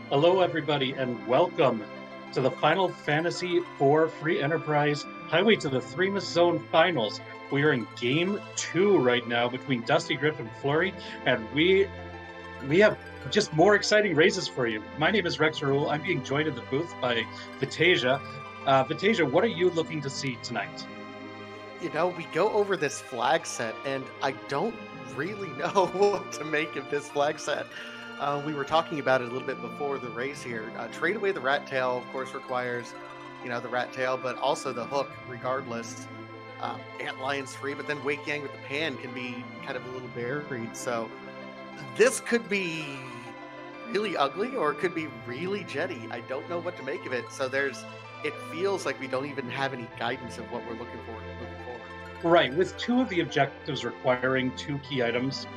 Hello, everybody, and welcome to the Final Fantasy IV Free Enterprise Highway to the Threemus Zone Finals. We are in Game 2 right now between dustygriff and Fleury, and we have just more exciting races for you. My name is RexxRaul. I'm being joined in the booth by Vitasia. Vitasia, what are you looking to see tonight? You know, we go over this flag set, and I don't really know what to make of this flag set. We were talking about it a little bit before the race here. Trade away the rat tail, of course, requires, the rat tail, but also the hook, regardless. Antlion's free, but then Wake Yang with the pan can be kind of a little buried. So this could be really ugly, or it could be really jetty. I don't know what to make of it. So it feels like we don't even have any guidance of what we're looking for moving forward. Right, with two of the objectives requiring two key items,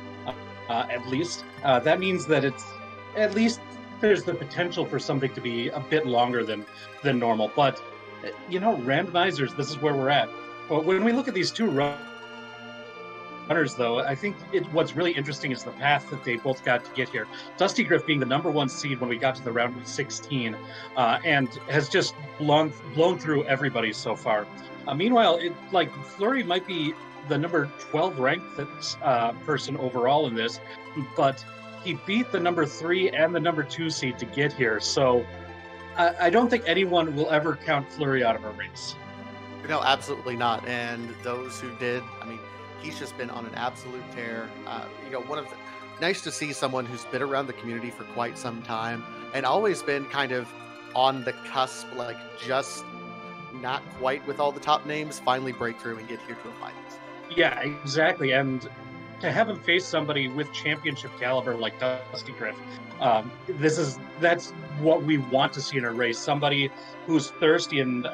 at least, that means that it's at least there's the potential for something to be a bit longer than normal. But randomizers, this is where we're at. But when we look at these two runners, though, I think what's really interesting is the path that they both got to get here. Dustygriff being the #1 seed when we got to the round of 16, and has just blown through everybody so far. Meanwhile, Fleury might be the number 12 ranked person overall in this, but he beat the #3 and the #2 seed to get here. So I don't think anyone will ever count Fleury out of a race. No, absolutely not. And those who did, he's just been on an absolute tear. Nice to see someone who's been around the community for quite some time and always been kind of on the cusp, like just not quite with all the top names, finally break through and get here to a finals. Yeah, exactly. And to have him face somebody with championship caliber like dustygriff, that's what we want to see in a race. Somebody who's thirsty and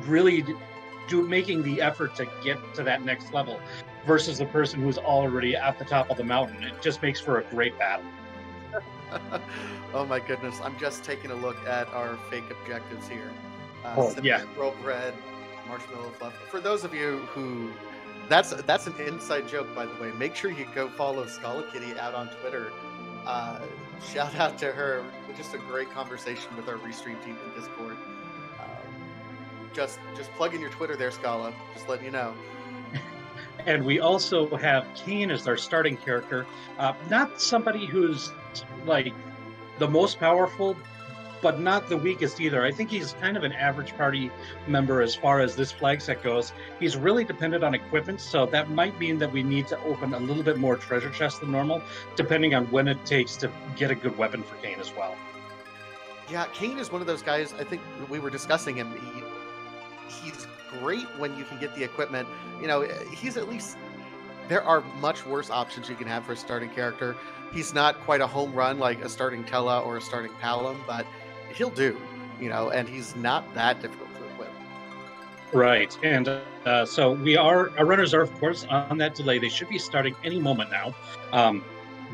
really making the effort to get to that next level versus a person who's already at the top of the mountain. It just makes for a great battle. Oh my goodness. I'm just taking a look at our fake objectives here. Rope red, marshmallow fluff. For those of you who that's an inside joke, by the way. Make sure you go follow Scala Kitty out on Twitter. Shout out to her. Just a great conversation with our Restreamed team in Discord. Just plug in your Twitter there, Scala. Just letting you know. And we also have Kane as our starting character. Not somebody who's like the most powerful, but not the weakest either. I think he's kind of an average party member as far as this flag set goes. He's really dependent on equipment, so that might mean that we need to open a little bit more treasure chests than normal, depending on when it takes to get a good weapon for Kane as well. Yeah, Kane is one of those guys, I think we were discussing him. He's great when you can get the equipment. He's at least... There are much worse options you can have for a starting character. He's not quite a home run like a starting Tella or a starting Palom, but he'll do, and he's not that difficult to equip. Right, and so our runners are, of course, on that delay. They should be starting any moment now.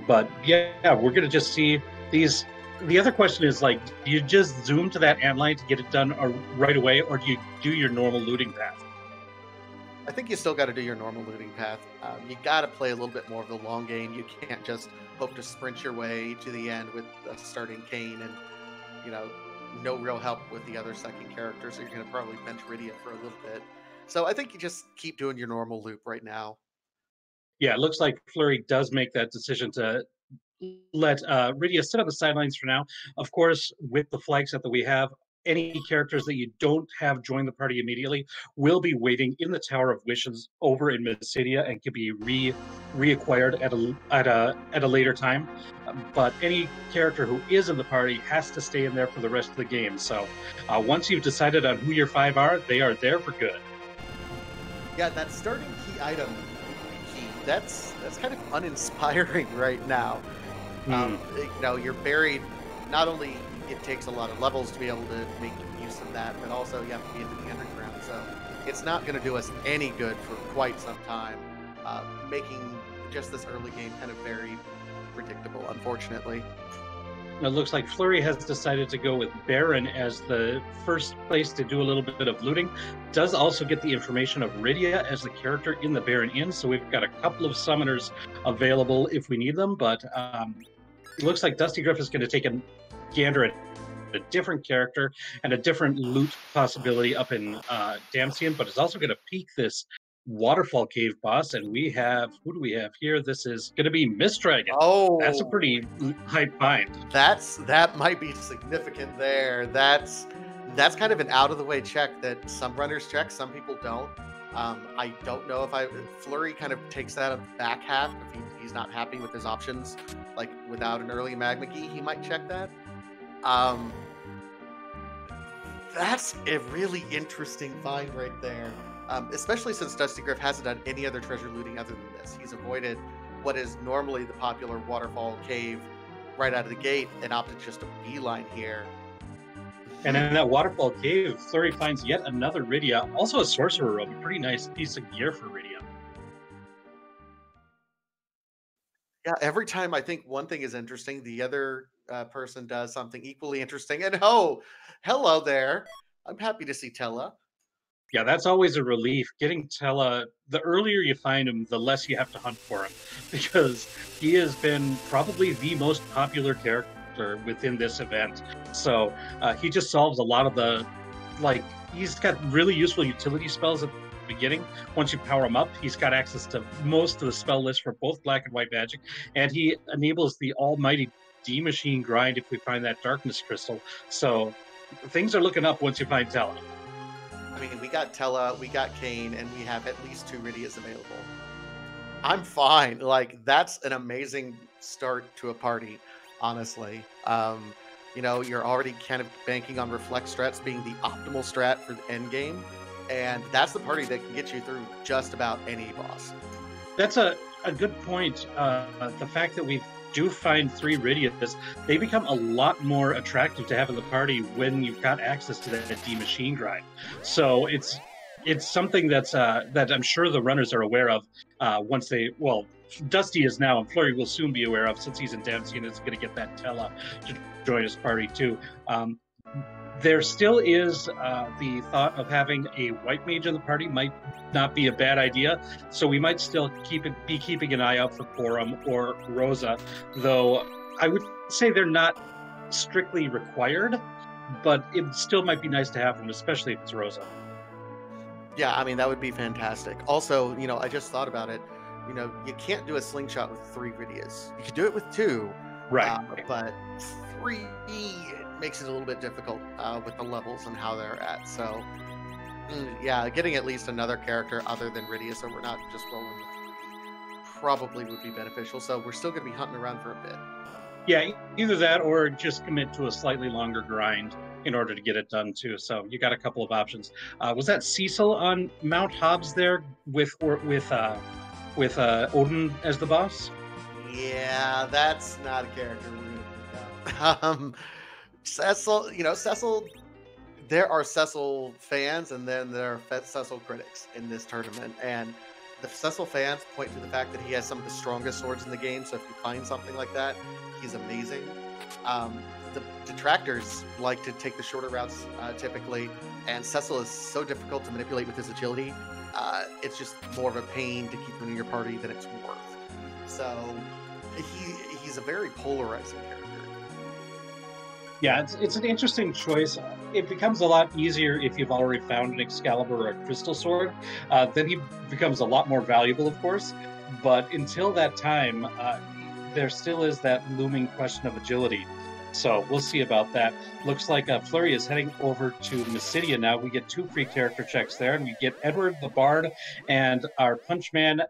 But yeah, we're going to just see these. The other question is, do you just zoom to that antline to get it done right away, or do you do your normal looting path? I think you still got to do your normal looting path. You got to play a little bit more of the long game. You can't just hope to sprint your way to the end with starting Kane and, no real help with the other second characters. So you're going to probably bench Rydia for a little bit. So I think you just keep doing your normal loop right now. Yeah, it looks like Fleury does make that decision to let Rydia sit on the sidelines for now. Of course, with the flag set that we have, any characters that you don't have join the party immediately will be waiting in the Tower of Wishes over in Mysidia and can be reacquired at a later time. But any character who is in the party has to stay in there for the rest of the game. So once you've decided on who your 5 are, they are there for good. Yeah, that starting key item, that's kind of uninspiring right now. You're buried. Not only it takes a lot of levels to be able to make use of that, but also you have to be into the underground. So it's not going to do us any good for quite some time, making just this early game kind of very predictable, unfortunately. It looks like Fleury has decided to go with Baron as the first place to do a little bit of looting. Does also get the information of Rydia as the character in the Baron Inn, so we've got a couple of summoners available if we need them, but it looks like dustygriff is going to take a gander at a different character and a different loot possibility up in Damcian, but it's also going to peek this waterfall cave boss, and we have, who do we have here? This is going to be Mist Dragon. Oh, that's a pretty high find. That might be significant there. That's kind of an out of the way check that some runners check, some people don't. I don't know if Fleury kind of takes that on the back half. If he's not happy with his options, like without an early Magma Key, he might check that. That's a really interesting find right there. Especially since dustygriff hasn't done any other treasure looting other than this. He's avoided what is normally the popular waterfall cave right out of the gate and opted just a beeline here. And in that waterfall cave, Fleury finds yet another Rydia, also a sorcerer robe, a pretty nice piece of gear for Rydia. Yeah, every time I think one thing is interesting, the other person does something equally interesting. And hello there. I'm happy to see Tella. Yeah, that's always a relief. Getting Tella, the earlier you find him, the less you have to hunt for him, because he has been probably the most popular character within this event. So he just solves a lot of the, he's got really useful utility spells at the beginning. Once you power him up, he's got access to most of the spell list for both black and white magic, and he enables the almighty D-Machine grind if we find that darkness crystal. So things are looking up once you find Tella. I mean, we got Tella, we got Kane, and we have at least 2 Rydias available. I'm fine. Like, that's an amazing start to a party, honestly. You know, you're already kind of banking on reflect strats being the optimal strat for the end game, and that's the party that can get you through just about any boss. That's a good point. The fact that we do find 3 Rydias, they become a lot more attractive to have in the party when you've got access to that D-Machine grind. So it's something that's that I'm sure the runners are aware of once they, well, Dusty is now, and Fleury will soon be aware of, since he's in Damcian and is going to get that Tella to join his party too. There still is the thought of having a white mage in the party might not be a bad idea, so we might still be keeping an eye out for Quorum or Rosa, though I would say they're not strictly required, but it still might be nice to have them, especially if it's Rosa. Yeah, I mean, that would be fantastic. Also, you know, I just thought about it. You know, you can't do a slingshot with 3 Rydias. You could do it with 2, right? But 3 makes it a little bit difficult with the levels and how they're at. So, yeah, getting at least another character other than Rydia, so we're not just rolling with 3, probably would be beneficial. So we're still going to be hunting around for a bit. Yeah, either that or just commit to a slightly longer grind in order to get it done too. So you got a couple of options. Was that Cecil on Mount Hobbs there with Odin as the boss? Yeah, that's not a character we're going to pick up. Cecil, you know, Cecil, there are Cecil fans and then there are Cecil critics in this tournament. And the Cecil fans point to the fact that he has some of the strongest swords in the game. So if you find something like that, he's amazing. The detractors like to take the shorter routes typically, and Cecil is so difficult to manipulate with his agility. It's just more of a pain to keep him in your party than it's worth. So he's a very polarizing character. Yeah, it's an interesting choice. It becomes a lot easier if you've already found an Excalibur or a Crystal Sword. Then he becomes a lot more valuable, of course. But until that time, there still is that looming question of agility. So we'll see about that. Looks like Fleury is heading over to Mysidia now. We get 2 free character checks there, and we get Edward the Bard and our Punchman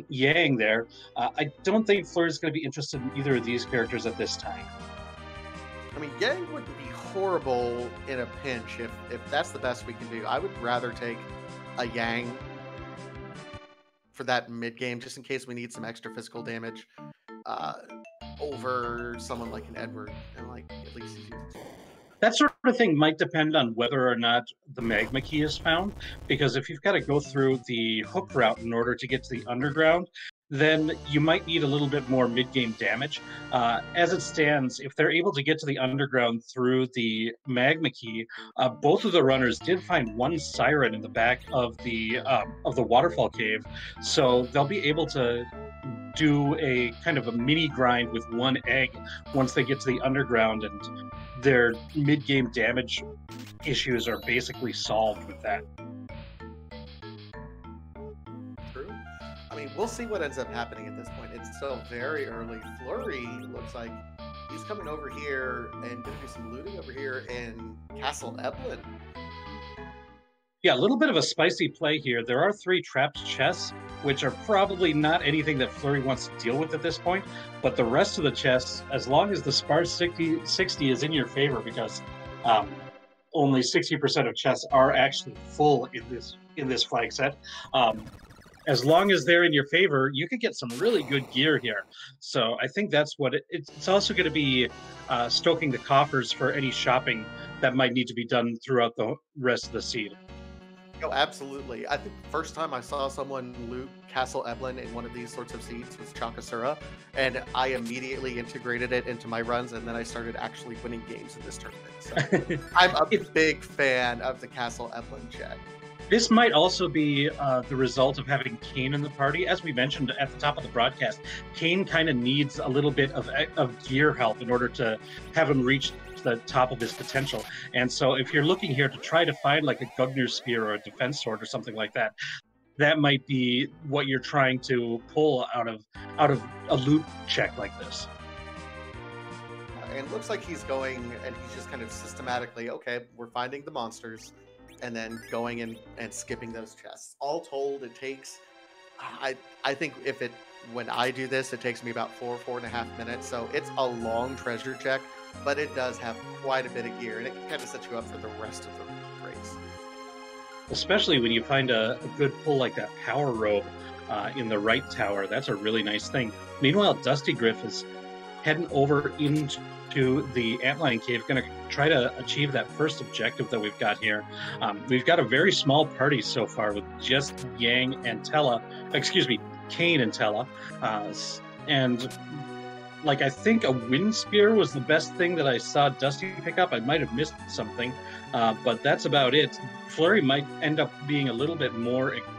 Yang there. I don't think Fleury is going to be interested in either of these characters at this time. I mean, Yang wouldn't be horrible in a pinch if that's the best we can do. I would rather take a Yang for that mid game, just in case we need some extra physical damage, over someone like an Edward, and like at least he's using. That sort of thing might depend on whether or not the Magma Key is found, because if you've got to go through the hook route in order to get to the underground, then you might need a little bit more mid-game damage. As it stands, if they're able to get to the underground through the Magma Key, both of the runners did find 1 siren in the back of the waterfall cave, so they'll be able to do a kind of a mini grind with one egg once they get to the underground, and their mid-game damage issues are basically solved with that. True. I mean, we'll see what ends up happening at this point. It's still very early. Fleury looks like he's coming over here and going to do some looting over here in Castle Eblin. Yeah, a little bit of a spicy play here. There are 3 trapped chests, which are probably not anything that Fleury wants to deal with at this point, but the rest of the chests, as long as the sparse 60 is in your favor, because only 60% of chests are actually full in this flag set. As long as they're in your favor, you could get some really good gear here. So I think that's what it's also going to be stoking the coffers for any shopping that might need to be done throughout the rest of the seed. Oh, absolutely. I think the first time I saw someone loot Castle Eblin in one of these sorts of seeds was Chakasura, and I immediately integrated it into my runs, and then I started actually winning games in this tournament. So I'm a big fan of the Castle Eblin check. This might also be the result of having Kane in the party. As we mentioned at the top of the broadcast, Kane kind of needs a little bit of gear help in order to have him reach the top of his potential. And so if you're looking here to try to find like a Gugnir Spear or a Defense Sword or something like that, that might be what you're trying to pull out of a loot check like this. And it looks like he's going and he's just kind of systematically, okay, we're finding the monsters and then going in and skipping those chests. All told, it takes, I think when I do this, it takes me about 4.5 minutes. So it's a long treasure check, but it does have quite a bit of gear, and it can kind of set you up for the rest of the race. Especially when you find a good pull like that power robe in the right tower. That's a really nice thing. Meanwhile, dustygriff is heading over into the Antlion Cave, going to try to achieve that first objective that we've got here. We've got a very small party so far with just Kane and Tella. And like, I think a wind spear was the best thing that I saw Dusty pick up. I might have missed something, but that's about it. Fleury might end up being a little bit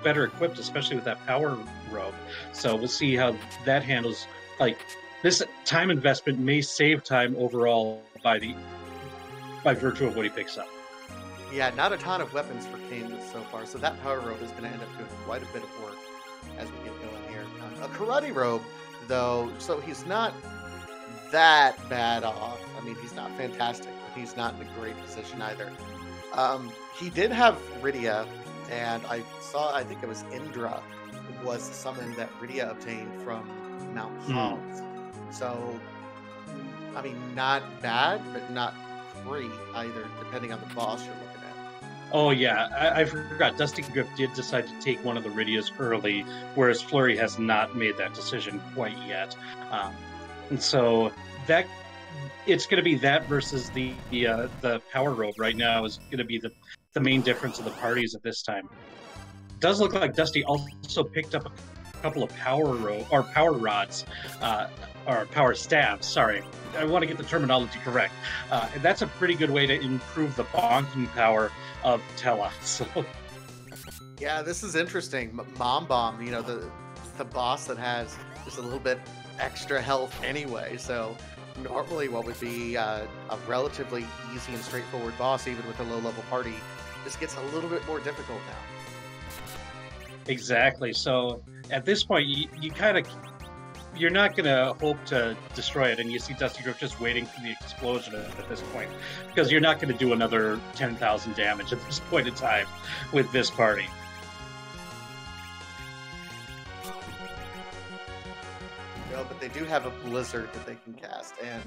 better equipped, especially with that power robe. So we'll see how that handles. Like, this time investment may save time overall by virtue of what he picks up. Yeah, not a ton of weapons for Kane so far, so that power robe is going to end up doing quite a bit of work as we get going here. A karate robe, though, so he's not that bad off. I mean, he's not fantastic, but he's not in a great position either. He did have Rydia, and I think it was Indra was the summon that Rydia obtained from Mount Hogs. So, I mean, not bad, but not great either, depending on the boss you're looking at. Oh, yeah. I forgot. Dustygriff did decide to take one of the Rydias early, whereas Fleury has not made that decision quite yet. And so that it's going to be that versus the power robe right now is going to be the main difference of the parties at this time. It does look like Dusty also picked up a couple of power rods, or power staves. Sorry, I want to get the terminology correct. And that's a pretty good way to improve the bonking power of Tella. So, yeah, this is interesting. Mom Bomb, you know, the boss that has just a little bit extra health anyway. So normally what would be a relatively easy and straightforward boss, even with a low-level party, this gets a little bit more difficult now. Exactly. So at this point, you're not going to hope to destroy it, and you see Dustygriff just waiting for the explosion at this point, because you're not going to do another 10,000 damage at this point in time with this party. No, but they do have a Blizzard that they can cast, and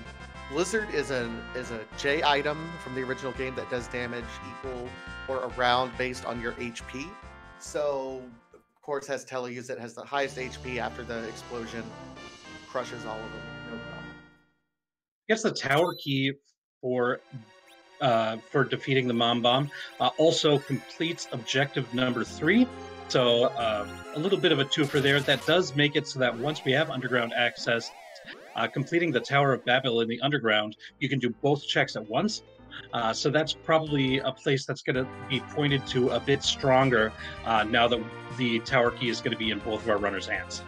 Blizzard is a J item from the original game that does damage equal or around based on your HP. So, of course, has Tella use it, has the highest HP after the explosion, crushes all of them, no problem. I guess the tower key for defeating the Mom Bomb also completes objective number 3. So a little bit of a twofer there. That does make it so that once we have underground access, completing the Tower of Babel in the underground, you can do both checks at once. So that's probably a place that's going to be pointed to a bit stronger now that the tower key is going to be in both of our runners' hands.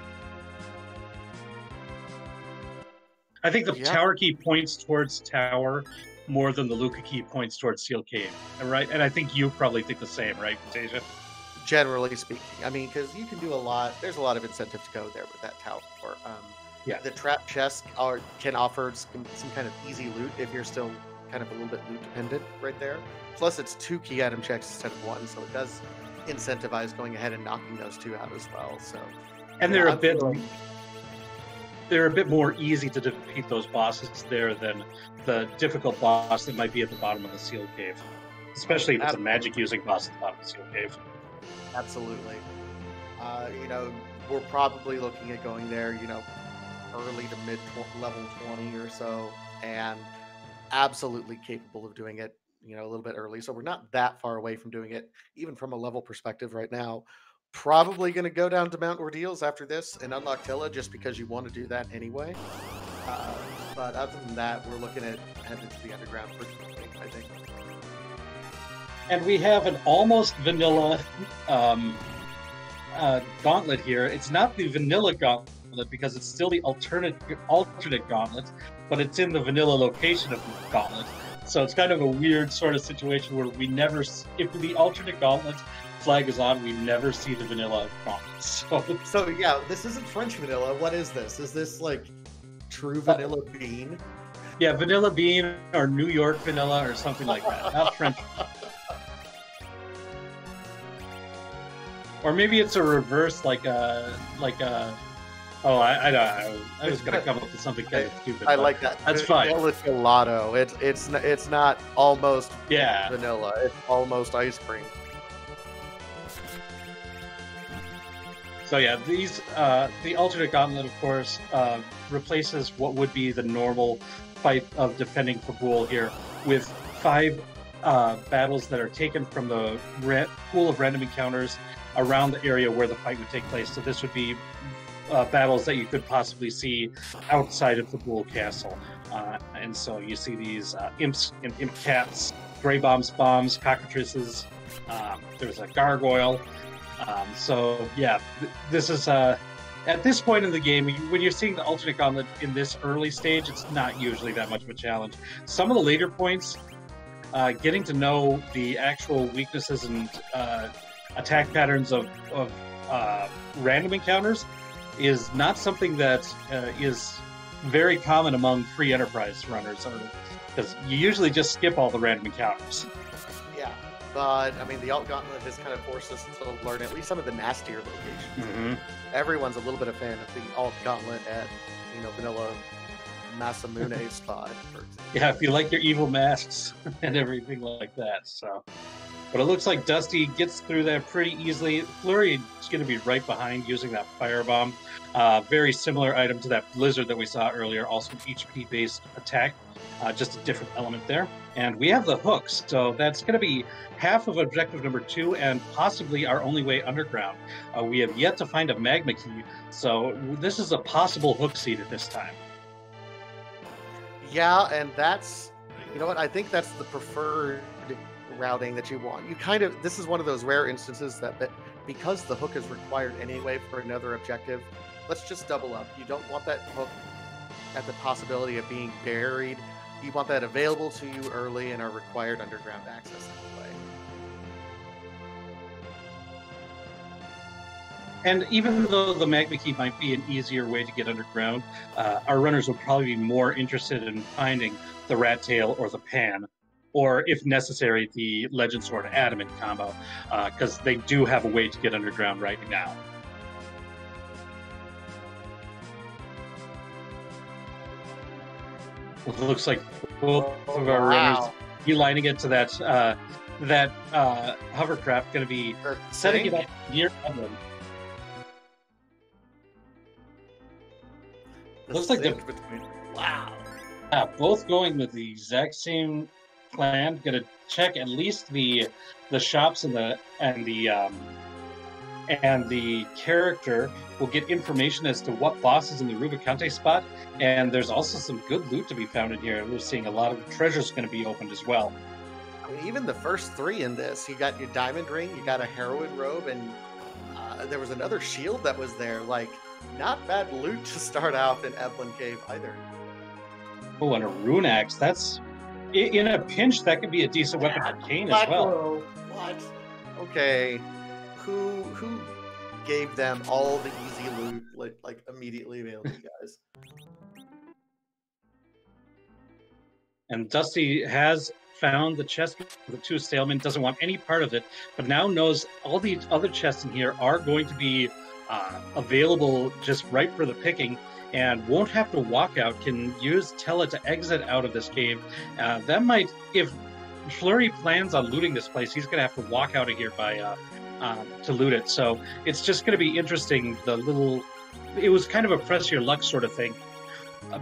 I think the Yeah, tower key points towards tower more than the Luca key points towards Seal Cave, right? And I think you probably think the same, right, Vitasia? generally speaking. I mean, because you can do a lot. There's a lot of incentive to go there with that tower. Yeah. The trap chests can offer some kind of easy loot if you're still kind of a little bit loot dependent right there. Plus, it's 2 key item checks instead of 1, so it does incentivize going ahead and knocking those 2 out as well. So, And yeah, they're a bit more easy to defeat those bosses there than the difficult boss that might be at the bottom of the Seal Cave. Especially if it's a magic using boss at the bottom of the Seal Cave. absolutely. We're probably looking at going there, early to mid level 20 or so, and absolutely capable of doing it, a little bit early. So we're not that far away from doing it, even from a level perspective right now. Probably going to go down to Mount Ordeals after this and unlock Tilla just because you want to do that anyway. But other than that, we're looking at heading to the underground pretty quickly, I think. And we have an almost vanilla gauntlet here. It's not the vanilla gauntlet because it's still the alternate gauntlet, but it's in the vanilla location of the gauntlet. So it's kind of a weird sort of situation where we never, if the alternate gauntlet flag is on, we never see the vanilla gauntlet. So yeah, this isn't French vanilla. What is this? Is this like true vanilla bean? Yeah, vanilla bean or New York vanilla or something like that. Not French. Or maybe it's a reverse, like a. Oh, I don't know. I was gonna come up with something kind of stupid. I like that. That's fine. Vanilla gelato. It's not almost Yeah. vanilla. It's almost ice cream. So yeah, these the alternate gauntlet, of course, replaces what would be the normal fight of defending Kabul here with 5 battles that are taken from the pool of random encounters around the area where the fight would take place. So this would be battles that you could possibly see outside of the Kabul castle. And so you see these imps and imp cats, gray bombs, cockatrices. There's a gargoyle. So yeah, this is at this point in the game, when you're seeing the alternate gauntlet in this early stage, it's not usually that much of a challenge. Some of the later points, getting to know the actual weaknesses and attack patterns of random encounters is not something that is very common among free enterprise runners, because you usually just skip all the random encounters. Yeah, but I mean, the alt gauntlet has kind of forced us to learn at least some of the nastier locations. Mm-hmm. Everyone's a little bit a fan of the alt gauntlet at vanilla Masamune spot, for example. Yeah, if you like your evil masks and everything like that. So, but it looks like Dusty gets through that pretty easily. Fleury is going to be right behind using that firebomb. Very similar item to that blizzard that we saw earlier, also an HP-based attack, just a different element there. And we have the hooks, so that's going to be half of objective number 2 and possibly our only way underground. We have yet to find a magma key, so this is a possible hook seed at this time. Yeah, and that's, I think that's the preferred routing that you want. This is one of those rare instances that because the hook is required anyway for another objective, let's just double up. You don't want that hook at the possibility of being buried. You want that available to you early and our required underground access anyway. And even though the Magma Key might be an easier way to get underground, our runners will probably be more interested in finding the Rat Tail or the Pan, or if necessary, the Legend Sword Adamant combo, because they do have a way to get underground right now. It looks like both of our runners lining it to that hovercraft, going to be setting it up near Edwin. Looks like they're both going with the exact same plan. Going to check at least the shops and the character. Will get information as to what boss is in the Rubicante spot, and there's also some good loot to be found in here. We're seeing a lot of treasures going to be opened as well. I mean, even the first 3 in this, you got your diamond ring, you got a heroine robe, and there was another shield that was there. Like, not bad loot to start off in Evelyn Cave either. Oh, and a rune axe. That's in a pinch. That could be a decent weapon for Kane as well. What? Okay. Who gave them all the easy loot like immediately available, guys? And Dusty has found the chest with the 2 stalemain, doesn't want any part of it, but now knows all the other chests in here are going to be available just right for the picking, and won't have to walk out, can use Tella to exit out of this cave. That might, if Fleury plans on looting this place, he's going to have to walk out of here by to loot it. So it's just going to be interesting. It was kind of a press your luck sort of thing.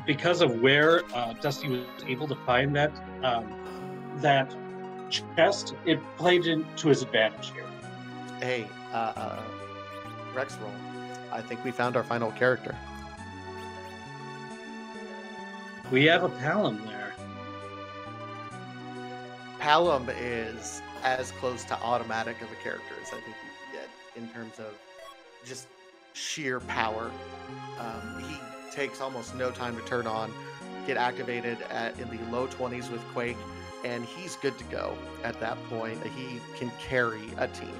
Because of where Dusty was able to find that chest, it played into his advantage here. Hey, RexxRaul, I think we found our final character. We have a Palom there. Palom is as close to automatic of a character as I think you can get in terms of just sheer power. He takes almost no time to turn on, get activated in the low 20s with Quake, and he's good to go at that point. He can carry a team.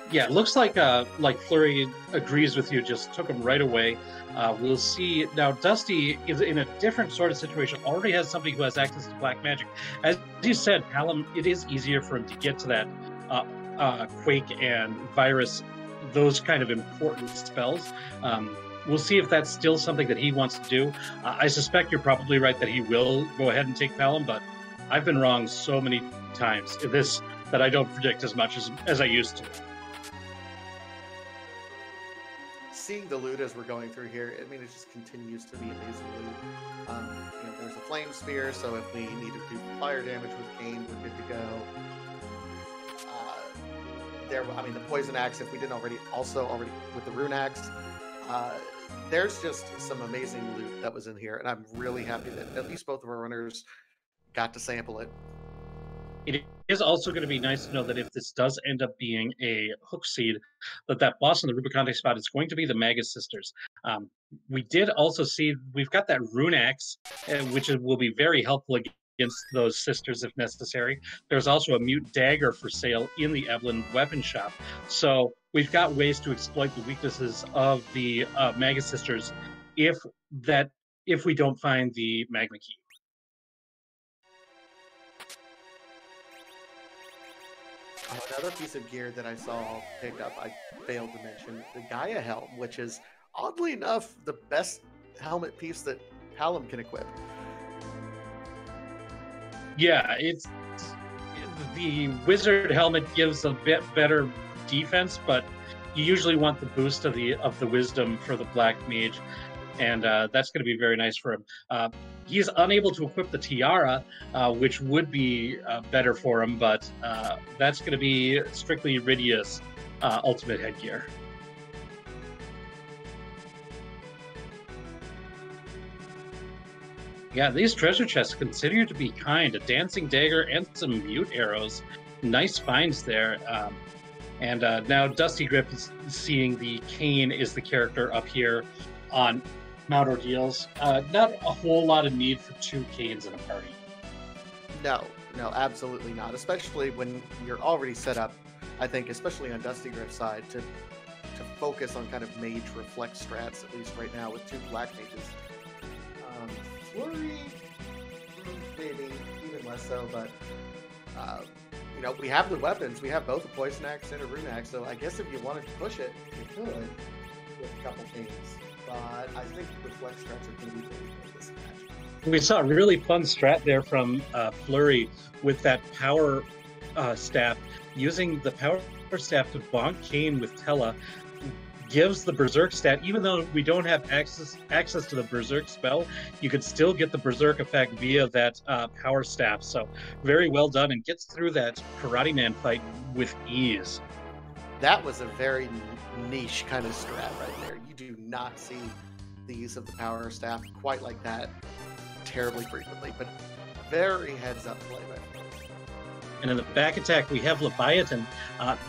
Yeah, it looks like Fleury agrees with you, just took him right away. We'll see. Now, Dusty is in a different sort of situation, already has somebody who has access to black magic. As you said, Palom, it is easier for him to get to that Quake and Virus, those kind of important spells. We'll see if that's still something that he wants to do. I suspect you're probably right that he will go ahead and take Palom, but I've been wrong so many times in this that I don't predict as much as I used to. Seeing the loot as we're going through here, I mean, it just continues to be amazing loot. There's a flame spear, so if we need to do fire damage with Kane, we're good to go. The poison axe, if we didn't already with the rune axe. There's just some amazing loot that was in here, and I'm really happy that at least both of our runners got to sample it. It is also going to be nice to know that if this does end up being a hook seed, that boss in the Rubicante spot is going to be the Magus Sisters. We did also see we've got that rune axe, which will be very helpful against those sisters if necessary. There's also a mute dagger for sale in the Evelyn weapon shop. So we've got ways to exploit the weaknesses of the Magus Sisters if we don't find the Magma Key. Another piece of gear that I saw picked up, I failed to mention, the Gaia helm, which is oddly enough the best helmet piece that Palom can equip. Yeah, the wizard helmet gives a bit better defense, but you usually want the boost of the wisdom for the black mage, and that's going to be very nice for him. He's unable to equip the tiara, which would be better for him, but that's going to be strictly Iridia's ultimate headgear. Yeah, these treasure chests continue to be kind. A dancing dagger and some mute arrows. Nice finds there. And now dustygriff is seeing the Kane is the character up here on Mount Ordeals. Not a whole lot of need for 2 Kanes in a party. No, absolutely not. Especially when you're already set up, I think, especially on dustygriff's side, to focus on kind of mage reflex strats, at least right now, with 2 black mages. Fleury, maybe, even less so, but we have the weapons. We have both a poison axe and a rune axe, so I guess if you wanted to push it, you could with a couple Kanes. But I think reflex strats are going to be very good this match. We saw a really fun strat there from Fleury with that power staff. Using the power staff to bonk Kane with Tella gives the Berserk stat. Even though we don't have access to the Berserk spell, you could still get the Berserk effect via that power staff. So very well done, and gets through that Karate Man fight with ease. That was a very niche kind of strat right there. You do not see the use of the power staff quite like that terribly frequently, but very heads up play by Fleury. And in the back attack, we have Leviathan.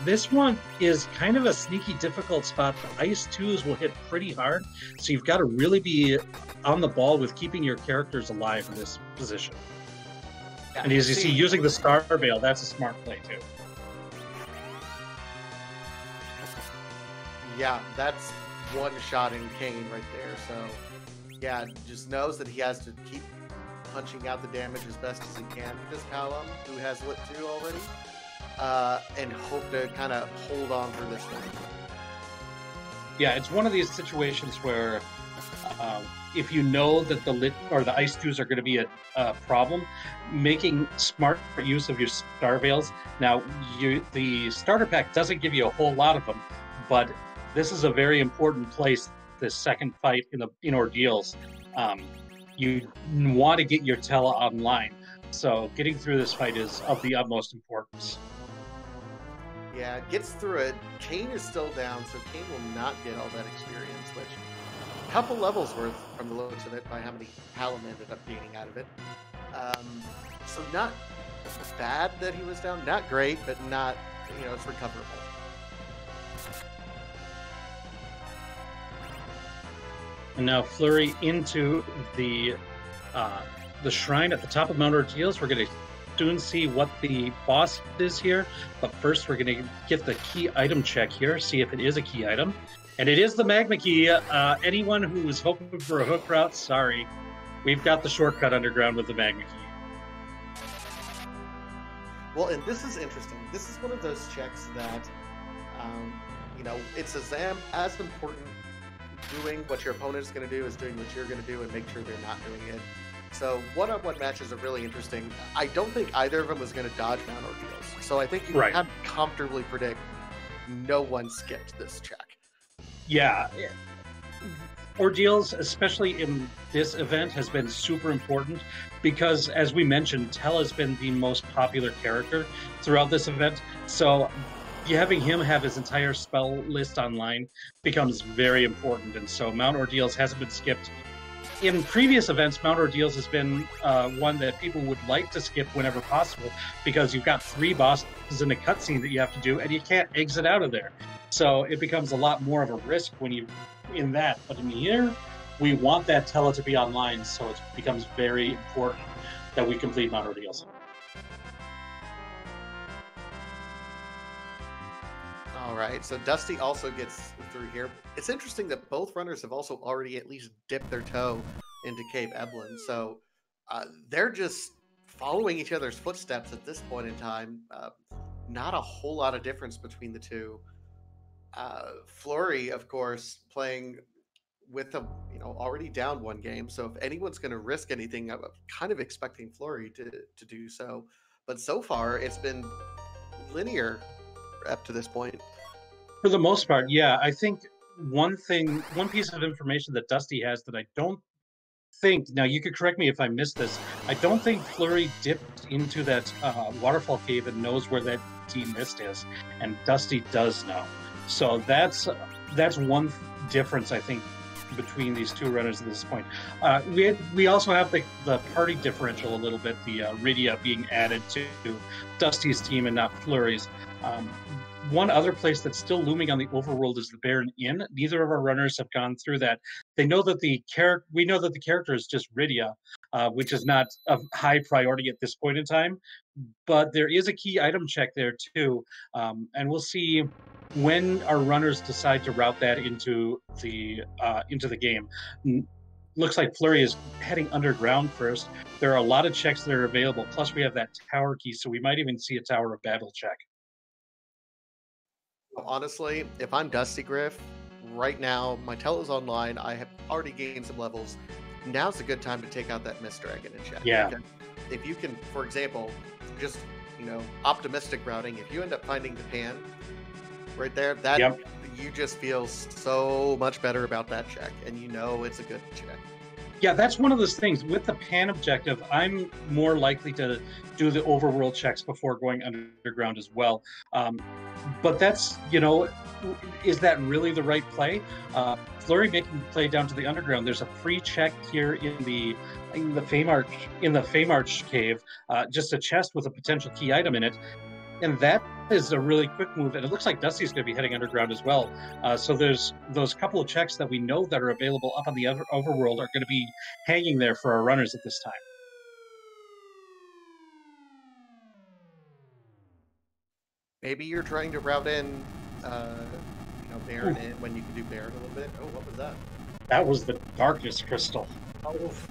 This one is kind of a sneaky, difficult spot. The Ice 2s will hit pretty hard, so you've got to really be on the ball with keeping your characters alive in this position. Yeah, and as you see, using the Star Veil, that's a smart play, too. Yeah, that's one-shotting Kane right there. So, yeah, just knows that he has to keep punching out the damage as best as he can with this Palom, who has lit 2 already, and hope to kind of hold on for this one. Yeah, it's one of these situations where if you know that the lit or the Ice 2s are going to be a problem, making smart use of your Star Veils. Now, the starter pack doesn't give you a whole lot of them, but this is a very important place, this second fight in Ordeals. You want to get your Tela online, so getting through this fight is of the utmost importance. Yeah, it gets through it. Kane is still down, so Kane will not get all that experience, which a couple levels worth from the looks of it by how many Palom ended up gaining out of it. So not bad that he was down, not great, but not, it's recoverable. And now Fleury into the shrine at the top of Mount Ordeals. We're going to soon see what the boss is here, but first we're going to get the key item check here, see if it is a key item. And it is the Magma Key. Anyone who was hoping for a hook route, sorry. We've got the shortcut underground with the Magma Key. Well, and this is interesting. This is one of those checks that, it's as important doing what your opponent is going to do is doing what you're going to do and make sure they're not doing it. So one-on-one matches are really interesting. I don't think either of them was going to dodge Mount Ordeals. So I think you can comfortably predict no one skipped this check. Yeah. Ordeals, especially in this event, has been super important because, as we mentioned, Tela has been the most popular character throughout this event. So having him have his entire spell list online becomes very important. And so Mount Ordeals hasn't been skipped. In previous events, Mount Ordeals has been one that people would like to skip whenever possible because you've got 3 bosses in a cutscene that you have to do and you can't exit out of there. So it becomes a lot more of a risk when you in that. But in here, we want that Tela to be online, so it becomes very important that we complete Mount Ordeals. All right, so Dusty also gets through here. It's interesting that both runners have also already at least dipped their toe into Cape Eblin, so they're just following each other's footsteps at this point in time. Not a whole lot of difference between the two. Fleury, of course, playing with a already down 1 game, so if anyone's going to risk anything, I'm kind of expecting Fleury to do so. But so far, it's been linear up to this point. For the most part, yeah. I think one piece of information that Dusty has that I don't think, now you could correct me if I missed this, I don't think Fleury dipped into that waterfall cave and knows where that team mist is, and Dusty does know. So that's one difference, I think, between these two runners at this point. We also have the party differential a little bit, the Rydia being added to Dusty's team and not Fleury's. One other place that's still looming on the overworld is the Baron Inn. Neither of our runners have gone through that. They know that we know that the character is just Rydia, which is not of high priority at this point in time. But there is a key item check there too, and we'll see when our runners decide to route that into the game. Looks like Fleury is heading underground first. There are a lot of checks that are available. Plus, we have that tower key, so we might even see a Tower of Babel check. Honestly, if I'm dustygriff, right now, my Tela's online, I have already gained some levels. Now's a good time to take out that Mist Dragon and check. Yeah. Because if you can, for example, just, optimistic routing, if you end up finding the pan right there, that you just feel so much better about that check, and it's a good check. Yeah, that's one of those things. With the pan objective, I'm more likely to do the overworld checks before going underground as well. But that's, is that really the right play? Fleury making the play down to the underground. There's a free check here in the Fame Arch cave, just a chest with a potential key item in it, and that is a really quick move. And it looks like Dusty's going to be heading underground as well. So there's those couple of checks that we know that are available up on the overworld are going to be hanging there for our runners at this time. Maybe you're trying to route in, Baron in when you can do Baron a little bit. Oh, what was that? That was the Darkness Crystal. Oof.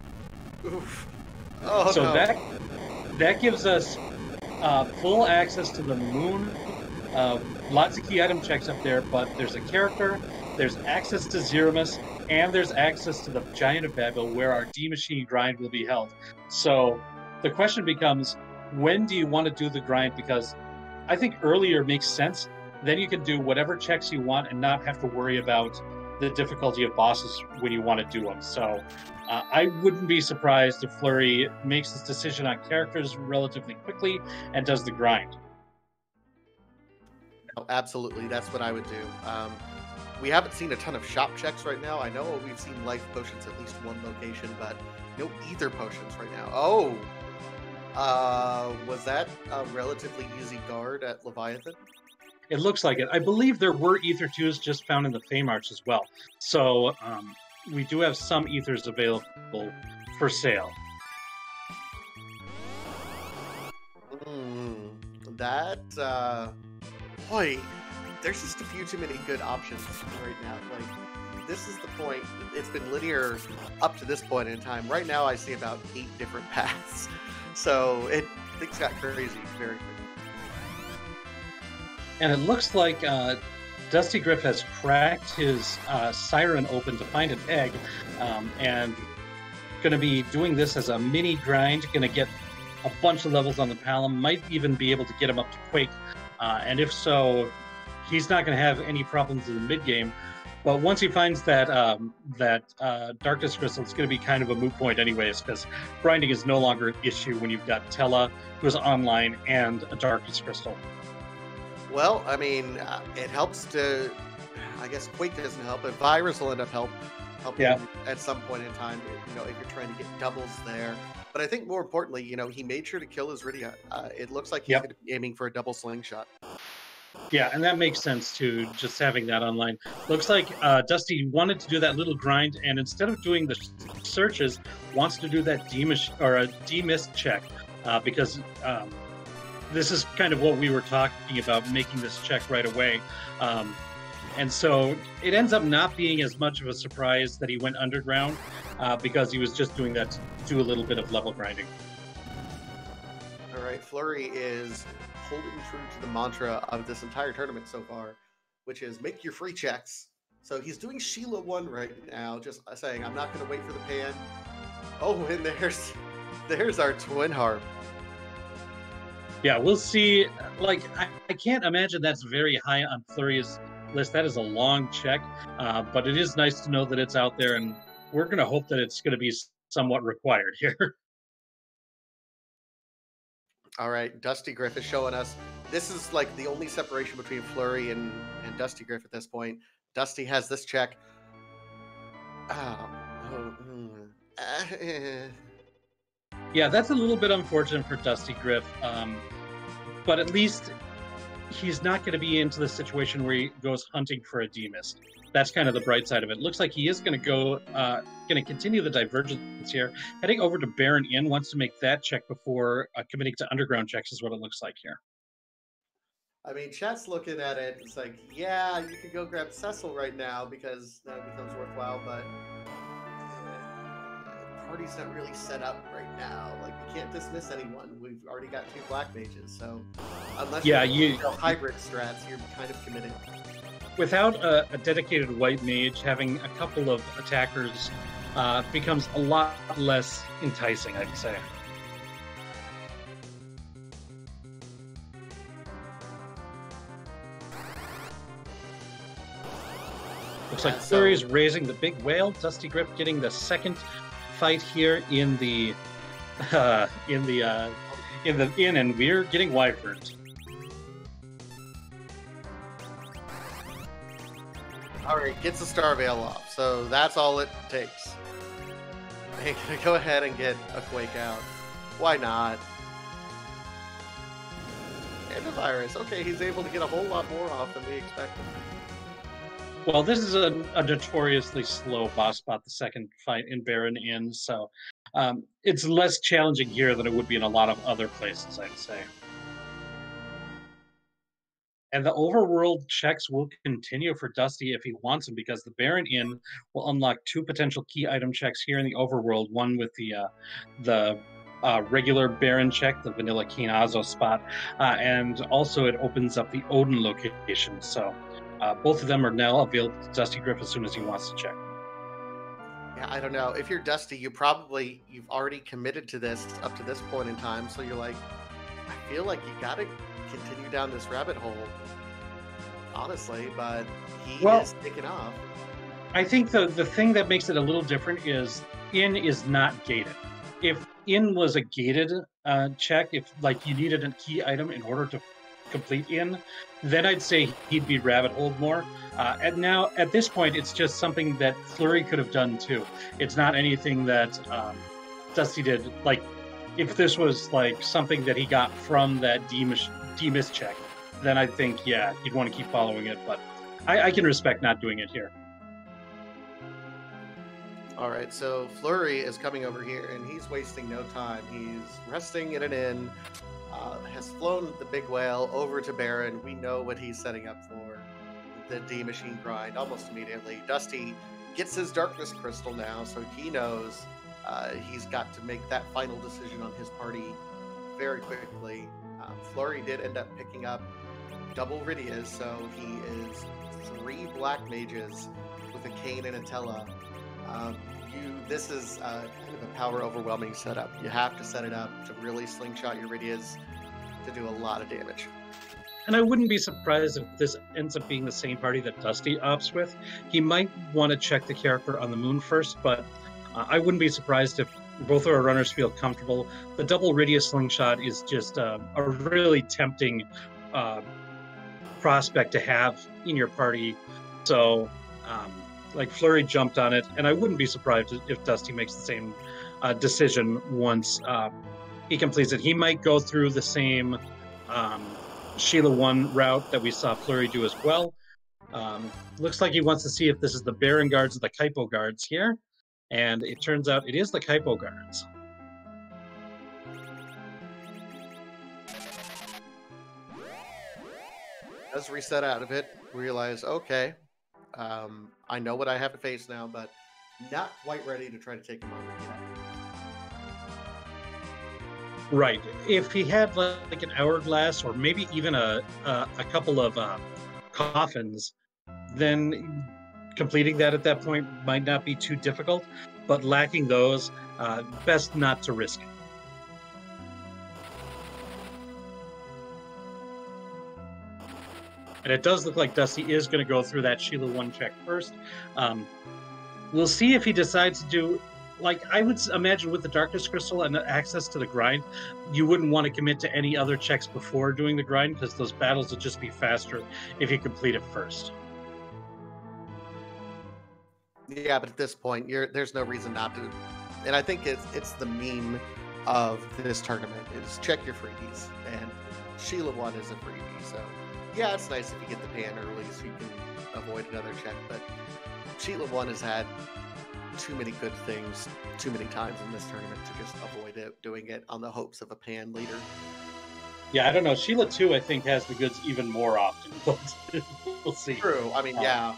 Oof. Oh, so no. that gives us full access to the moon. Lots of key item checks up there, but there's a character, there's access to Threemus, and there's access to the Giant of Babel, where our D-Machine grind will be held. So the question becomes, when do you want to do the grind? Because I think earlier makes sense. Then you can do whatever checks you want and not have to worry about the difficulty of bosses when you want to do them. So I wouldn't be surprised if Fleury makes this decision on characters relatively quickly and does the grind. No, absolutely, that's what I would do. We haven't seen a ton of shop checks right now. I know we've seen life potions at least one location, but no ether potions right now. Oh, was that a relatively easy guard at Leviathan? It looks like it. I believe there were Ether 2s just found in the Fame Arch as well. So we do have some Ethers available for sale. Boy, there's just a few too many good options right now. Like, this is the point. It's been linear up to this point in time. Right now I see about 8 different paths. So things got crazy very quickly. And it looks like dustygriff has cracked his siren open to find an egg, and going to be doing this as a mini grind, going to get a bunch of levels on the Palom, might even be able to get him up to Quake, and if so, he's not going to have any problems in the mid-game. But once he finds that Darkness Crystal, it's going to be kind of a moot point anyways, because grinding is no longer an issue when you've got Tella, who's online, and a Darkness Crystal. Well, I mean, it helps to, I guess Quake doesn't help, but Virus will end up helping at some point in time, if you're trying to get doubles there. But I think more importantly, he made sure to kill his Rydia. It looks like he's going to be aiming for a double slingshot. Yeah, and that makes sense too, just having that online. Looks like Dusty wanted to do that little grind, and instead of doing the searches, wants to do that demist check, because this is kind of what we were talking about, making this check right away. And so it ends up not being as much of a surprise that he went underground, because he was just doing that to do a little bit of level grinding. All right, Fleury is holding true to the mantra of this entire tournament so far, which is make your free checks. So he's doing Sheila 1 right now, just saying, I'm not going to wait for the pan. Oh, and there's our twin harp. Yeah, we'll see. Like, I can't imagine that's very high on Fleury's list. That is a long check, but it is nice to know that it's out there, and we're going to hope that it's going to be somewhat required here. All right, dustygriff is showing us. This is like the only separation between Fleury and dustygriff at this point. Dusty has this check. Yeah, that's a little bit unfortunate for dustygriff, but at least he's not going to be into the situation where he goes hunting for a demist. That's kind of the bright side of it. Looks like he is going to continue the divergence here. Heading over to Baron Inn, wants to make that check before committing to underground checks is what it looks like here. I mean, chat's looking at it. It's like, yeah, you could go grab Cecil right now because that becomes worthwhile, but the party's not really set up right now. Like, we can't dismiss anyone. We've already got 2 black mages, so unless you go hybrid strats, you're kind of committed. Without a dedicated white mage, having a couple of attackers becomes a lot less enticing, I'd say. Looks like Fleury's raising the big whale. Dustygriff getting the second fight here in the inn, and we're getting wyverns. All right, gets the Star Veil off, so that's all it takes. I'm gonna go ahead and get a Quake out. Why not? Antivirus. Okay, he's able to get a whole lot more off than we expected. Well, this is a notoriously slow boss spot, the second fight in Baron Inn, so it's less challenging here than it would be in a lot of other places, I'd say. And the overworld checks will continue for Dusty if he wants them, because the Baron Inn will unlock 2 potential key item checks here in the overworld. One with the regular Baron check, the vanilla Kinazo spot, and also it opens up the Odin location. So both of them are now available to Dusty Griff as soon as he wants to check. Yeah, I don't know. If you're Dusty, you've already committed to this up to this point in time, so you're like, I feel like you gotta continue down this rabbit hole, honestly, but he is taking off. I think the thing that makes it a little different is Inn is not gated. If Inn was a gated check, if like you needed a key item in order to complete Inn, then I'd say he'd be rabbit holed more. And now at this point, it's just something that Fleury could have done too. It's not anything that Dusty did. Like if this was like something that he got from that Threemus check, then I think, yeah, you'd want to keep following it, but I can respect not doing it here. All right, so Fleury is coming over here, and he's wasting no time. He's resting in an inn, has flown the big whale over to Baron. We know what he's setting up for, the D-Machine grind almost immediately. Dusty gets his Darkness Crystal now, so he knows he's got to make that final decision on his party very quickly. Fleury did end up picking up double Rydias, so he is 3 black mages with a Kane and a Tella. This is kind of a power overwhelming setup. You have to set it up to really slingshot your Rydias to do a lot of damage. And I wouldn't be surprised if this ends up being the same party that Dusty opts with. He might want to check the character on the moon first, but I wouldn't be surprised if both of our runners feel comfortable. The double Rydia slingshot is just a really tempting prospect to have in your party. So, like Fleury jumped on it, and I wouldn't be surprised if Dusty makes the same decision once he completes it. He might go through the same Sheila 1 route that we saw Fleury do as well. Looks like he wants to see if this is the Baron guards or the Kaipo guards here. And it turns out it is the Kaipo guards. Does reset out of it, realize, okay, I know what I have to face now, but not quite ready to try to take him over yet. Right. If he had like an hourglass or maybe even a couple of coffins, then completing that at that point might not be too difficult, but lacking those, best not to risk it. And it does look like Dusty is going to go through that Sheila 1 check first. We'll see if he decides to do, like, I would imagine with the Darkness Crystal and access to the grind, you wouldn't want to commit to any other checks before doing the grind, because those battles will just be faster if you complete it first. Yeah, but at this point, there's no reason not to. And I think it's the meme of this tournament is check your freebies, and Sheila 1 is a freebie. So yeah, it's nice if you get the pan early so you can avoid another check. But Sheila 1 has had too many good things too many times in this tournament to just avoid doing it on the hopes of a pan leader. Yeah, I don't know. Sheila 2, I think, has the goods even more often. But we'll see. True. I mean, yeah.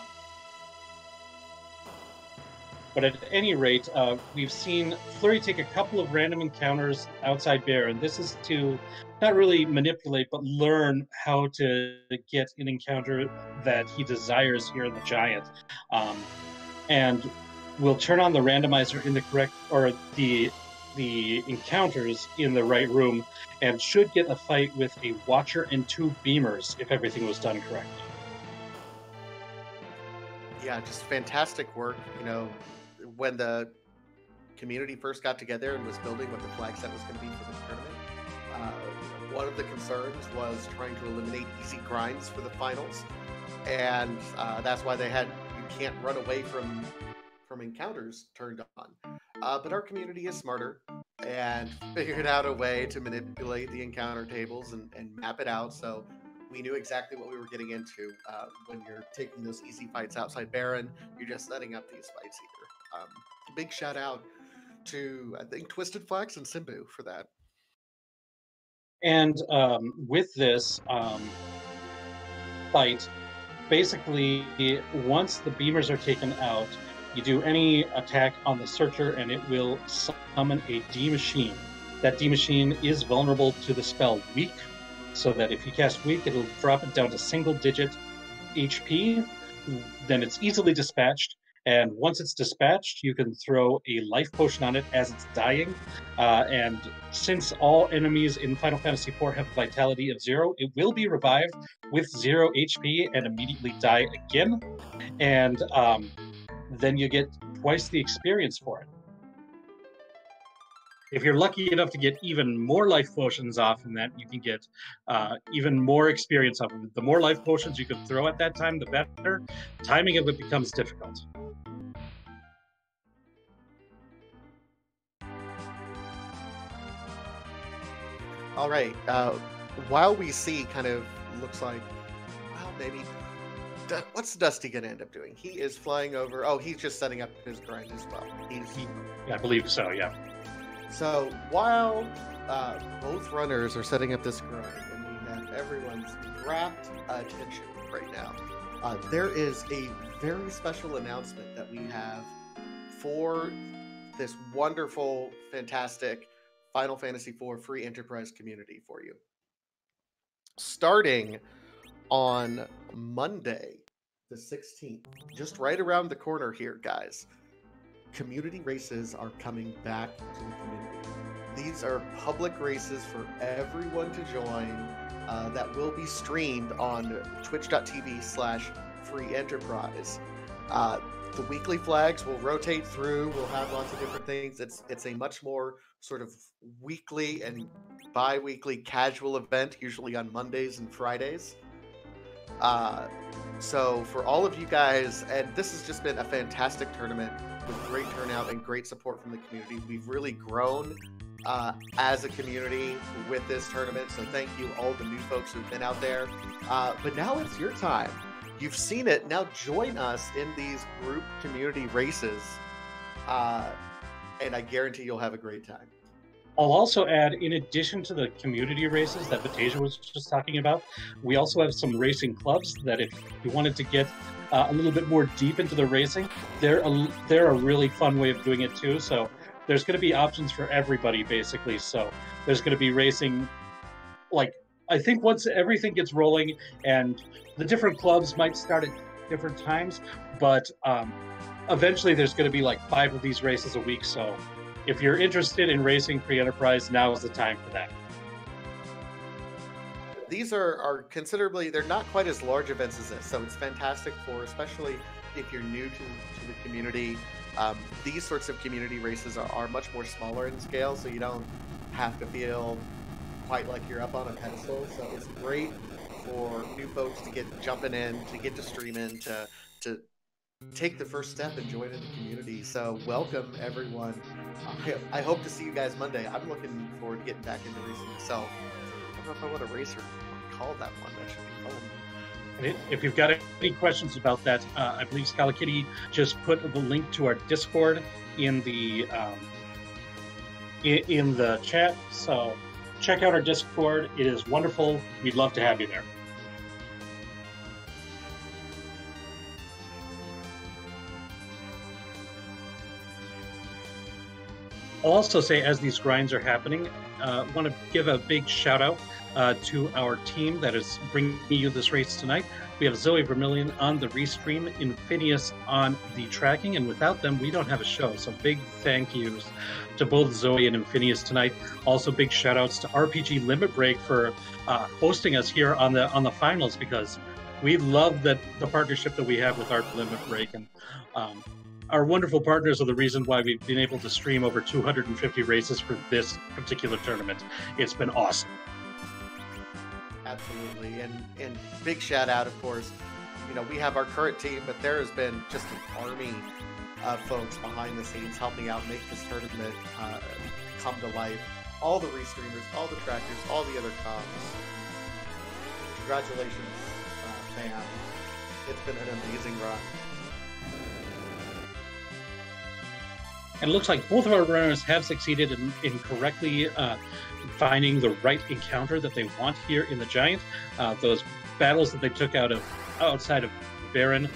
But at any rate, we've seen Fleury take a couple of random encounters outside Baron. This is to not really manipulate, but learn how to get an encounter that he desires here in the Giant. And we'll turn on the randomizer in the correct, or the encounters in the right room, and should get a fight with a Watcher and 2 Beamers if everything was done correctly. Yeah, just fantastic work. You know, when the community first got together and was building what the flag set was going to be for this tournament, one of the concerns was trying to eliminate easy grinds for the finals, and that's why they had can't run away from encounters turned on. But our community is smarter and figured out a way to manipulate the encounter tables and map it out. So we knew exactly what we were getting into. When you're taking those easy fights outside Baron, you're just setting up these fights here. Big shout out to, I think, Twisted Flax and Simbu for that. And with this fight, basically, once the beamers are taken out, you do any attack on the searcher and it will summon a D machine. That D machine is vulnerable to the spell Weak, so that if you cast Weak, it'll drop it down to single-digit HP. Then it's easily dispatched, and once it's dispatched, you can throw a life potion on it as it's dying. And since all enemies in Final Fantasy IV have a vitality of 0, it will be revived with 0 HP and immediately die again. And then you get twice the experience for it. If you're lucky enough to get even more life potions off in that, you can get even more experience off of it. The more life potions you can throw at that time, the better. Timing of it becomes difficult. All right. While we see kind of looks like, well, maybe, what's Dusty going to end up doing? He is flying over. Oh, he's just setting up his grind as well. I believe so, yeah. So while both runners are setting up this grind and we have everyone's rapt attention right now, there is a very special announcement that we have for this wonderful, fantastic Final Fantasy IV free enterprise community for you. Starting on Monday, the 16th, just right around the corner here, guys, community races are coming back to the community. These are public races for everyone to join that will be streamed on twitch.tv/freeenterprise. The weekly flags will rotate through. We'll have lots of different things. It's a much more sort of weekly and bi-weekly casual event, usually on Mondays and Fridays. So for all of you guys, and this has just been a fantastic tournament with great turnout and great support from the community. We've really grown as a community with this tournament, so thank you all the new folks who've been out there. But now it's your time. You've seen it. Now join us in these group community races, and I guarantee you'll have a great time. I'll also add, in addition to the community races that Vitasia was just talking about, we also have some racing clubs that if you wanted to get a little bit more deep into the racing, they're a really fun way of doing it too. So there's going to be options for everybody, basically. So there's going to be racing, like, I think once everything gets rolling, and the different clubs might start at different times, but eventually there's going to be like 5 of these races a week. So if you're interested in racing free enterprise, now is the time for that. These are considerably, they're not quite as large events as this, so it's fantastic for, especially if you're new to the community. These sorts of community races are much more smaller in scale, so you don't have to feel quite like you're up on a pedestal. So it's great for new folks to get jumping in, to get to stream in, to take the first step and join in the community. So welcome everyone. I hope to see you guys Monday. I'm looking forward to getting back into racing myself. I don't know if I want a racer call that one. That should be fun. And if you've got any questions about that, I believe Scala Kitty just put the link to our Discord in the chat. So check out our Discord. It is wonderful. We'd love to have you there. I'll also say, as these grinds are happening, I want to give a big shout out to our team that is bringing you this race tonight. We have Zoe Vermillion on the restream, Infinius on the tracking, and without them, we don't have a show. So big thank yous to both Zoe and Infinius tonight. Also, big shout outs to RPG Limit Break for hosting us here on the finals, because we love the partnership that we have with our Limit Break, and our wonderful partners are the reason why we've been able to stream over 250 races for this particular tournament. It's been awesome. Absolutely, and big shout out, of course. you know, we have our current team, but there has been just an army of folks behind the scenes helping out make this tournament come to life. All the restreamers, all the trackers, all the other comms. Congratulations, fam. It's been an amazing run. And it looks like both of our runners have succeeded in correctly finding the right encounter that they want here in the Giant. Those battles that they took outside of Baron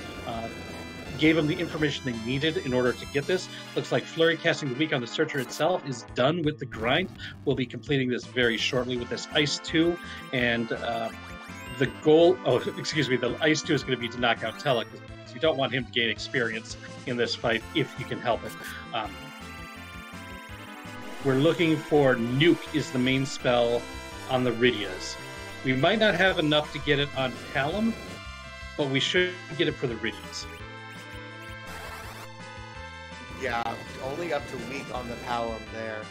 gave them the information they needed in order to get this. Looks like Fleury casting the weak on the Searcher itself is done with the grind. We'll be completing this very shortly with this Ice 2, and the goal, the Ice 2 is going to be to knock out Tella, because you don't want him to gain experience in this fight if you can help it. We're looking for Nuke is the main spell on the Rydias. We might not have enough to get it on Palom, but we should get it for the Rydias. Yeah, only up to weak on the Palom there.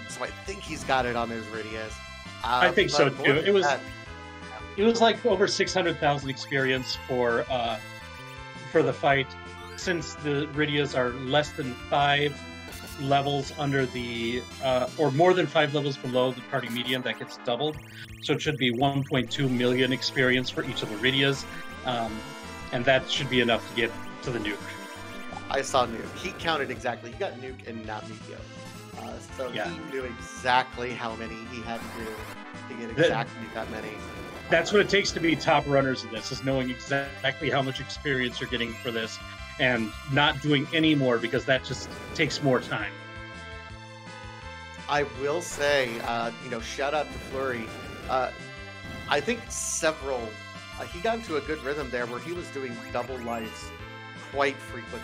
So I think he's got it on his Rydias. I think so too. It was like over 600,000 experience for the fight. Since the Rydias are less than 5 levels under the or more than 5 levels below the party median, that gets doubled. So it should be 1.2 million experience for each of the Rydias, and that should be enough to get to the Nuke. I saw Nuke. He counted exactly. He got Nuke and not Meteor. So yeah. He knew exactly how many he had to do to get exactly that many. That's what it takes to be top runners in this, is knowing exactly how much experience you're getting for this and not doing any more, because that just takes more time. I will say, shout out to Fleury. I think he got into a good rhythm there where he was doing double lives quite frequently.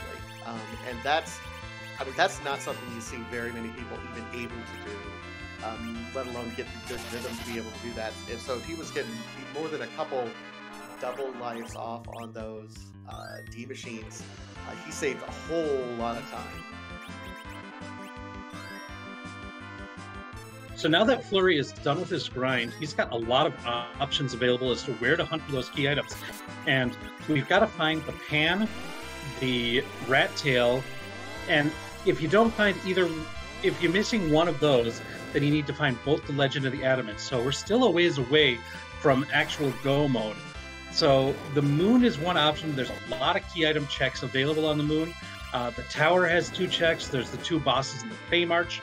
And that's not something you see very many people even able to do, let alone get the good rhythm to be able to do that. And so if he was getting more than a couple double lives off on those D machines, he saved a whole lot of time. So now that Fleury is done with his grind, he's got a lot of options available as to where to hunt for those key items. And we've got to find the Pan, the Rat Tail, and if you don't find either, if you're missing one of those, then you need to find both the Legend and the Adamant. So we're still a ways away from actual go mode. So the Moon is one option. There's a lot of key item checks available on the Moon. The Tower has 2 checks. There's the 2 bosses in the Fey March.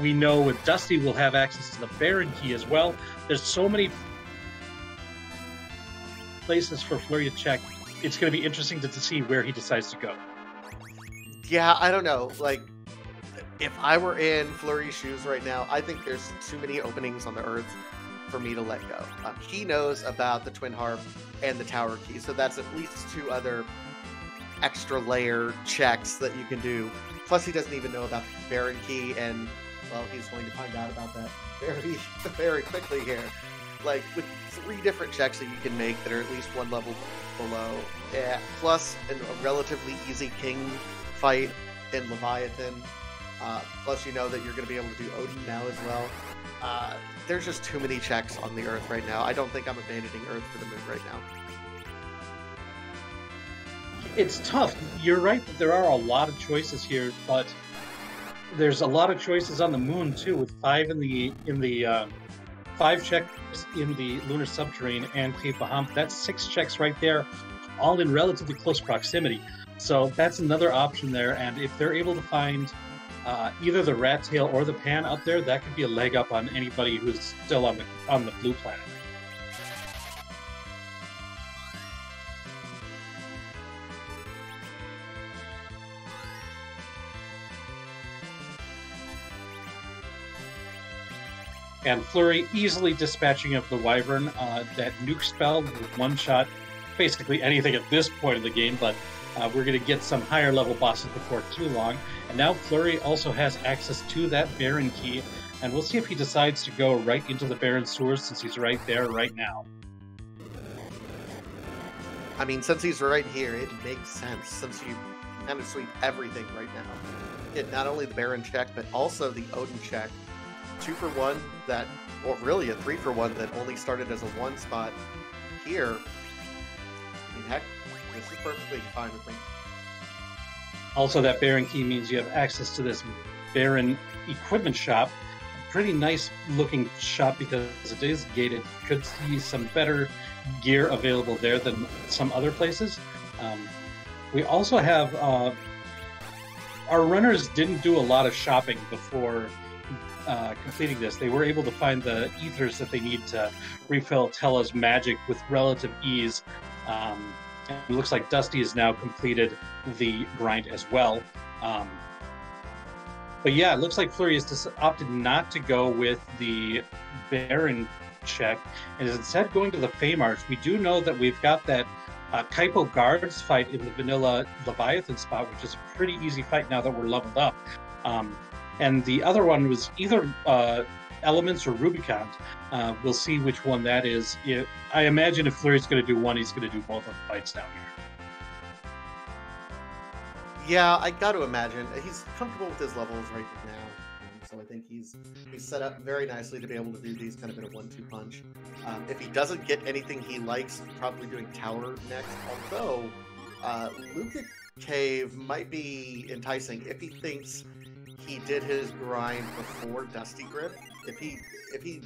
We know with Dusty we'll have access to the Baron Key as well. There's so many places for Fleury to check. It's going to be interesting to see where he decides to go. Yeah, I don't know. Like, if I were in Fleury's shoes right now, I think there's too many openings on the Earth for me to let go. He knows about the Twin Harp and the Tower Key, so that's at least 2 other extra layer checks that you can do. Plus, he doesn't even know about the Baron Key, and, well, he's going to find out about that very, very quickly here. Like, with 3 different checks that you can make that are at least 1 level below, plus a relatively easy King fight in Leviathan, plus you know that you're going to be able to do Odin now as well. There's just too many checks on the Earth right now. I don't think I'm abandoning Earth for the Moon right now. It's tough. You're right that there are a lot of choices here, but there's a lot of choices on the Moon too, with 5 in the 5 checks in the Lunar Subterrane and Cave Bahamut. That's 6 checks right there, all in relatively close proximity. So that's another option there, and if they're able to find either the Rat Tail or the Pan up there, that could be a leg up on anybody who's still on the blue planet. And Fleury easily dispatching of the Wyvern, that Nuke spell with one-shot basically anything at this point in the game, but we're going to get some higher level bosses before too long. And now Fleury also has access to that Baron Key, and we'll see if he decides to go right into the Baron Sewers, since he's right there right now. I mean, since he's right here, it makes sense, since you kind of sweep everything right now. Get not only the Baron check, but also the Odin check. 2 for 1 that, or really a 3 for 1 that only started as a 1 spot here. heck, this is perfectly fine with me. Also, that Baron key means you have access to this Baron equipment shop. A pretty nice looking shop because it is gated. Could see some better gear available there than some other places. We also have our runners didn't do a lot of shopping before completing this. They were able to find the ethers that they need to refill Tella's magic with relative ease. It looks like Dusty has now completed the grind as well. But yeah, it looks like Fleury has just opted not to go with the Baron check and is instead going to the Feymarch. We do know that we've got that Kaipo Guards fight in the vanilla Leviathan spot, which is a pretty easy fight now that we're leveled up. And the other one was either Elements or Rubicon. We'll see which one that is. I imagine if Fleury's going to do one, he's going to do both of the fights down here. Yeah, I got to imagine. He's comfortable with his levels right now. So I think he's set up very nicely to be able to do these kind of in a 1-2 punch. If he doesn't get anything he likes, probably doing Tower next. Although, Luca Cave might be enticing if he thinks he did his grind before dustygriff. If he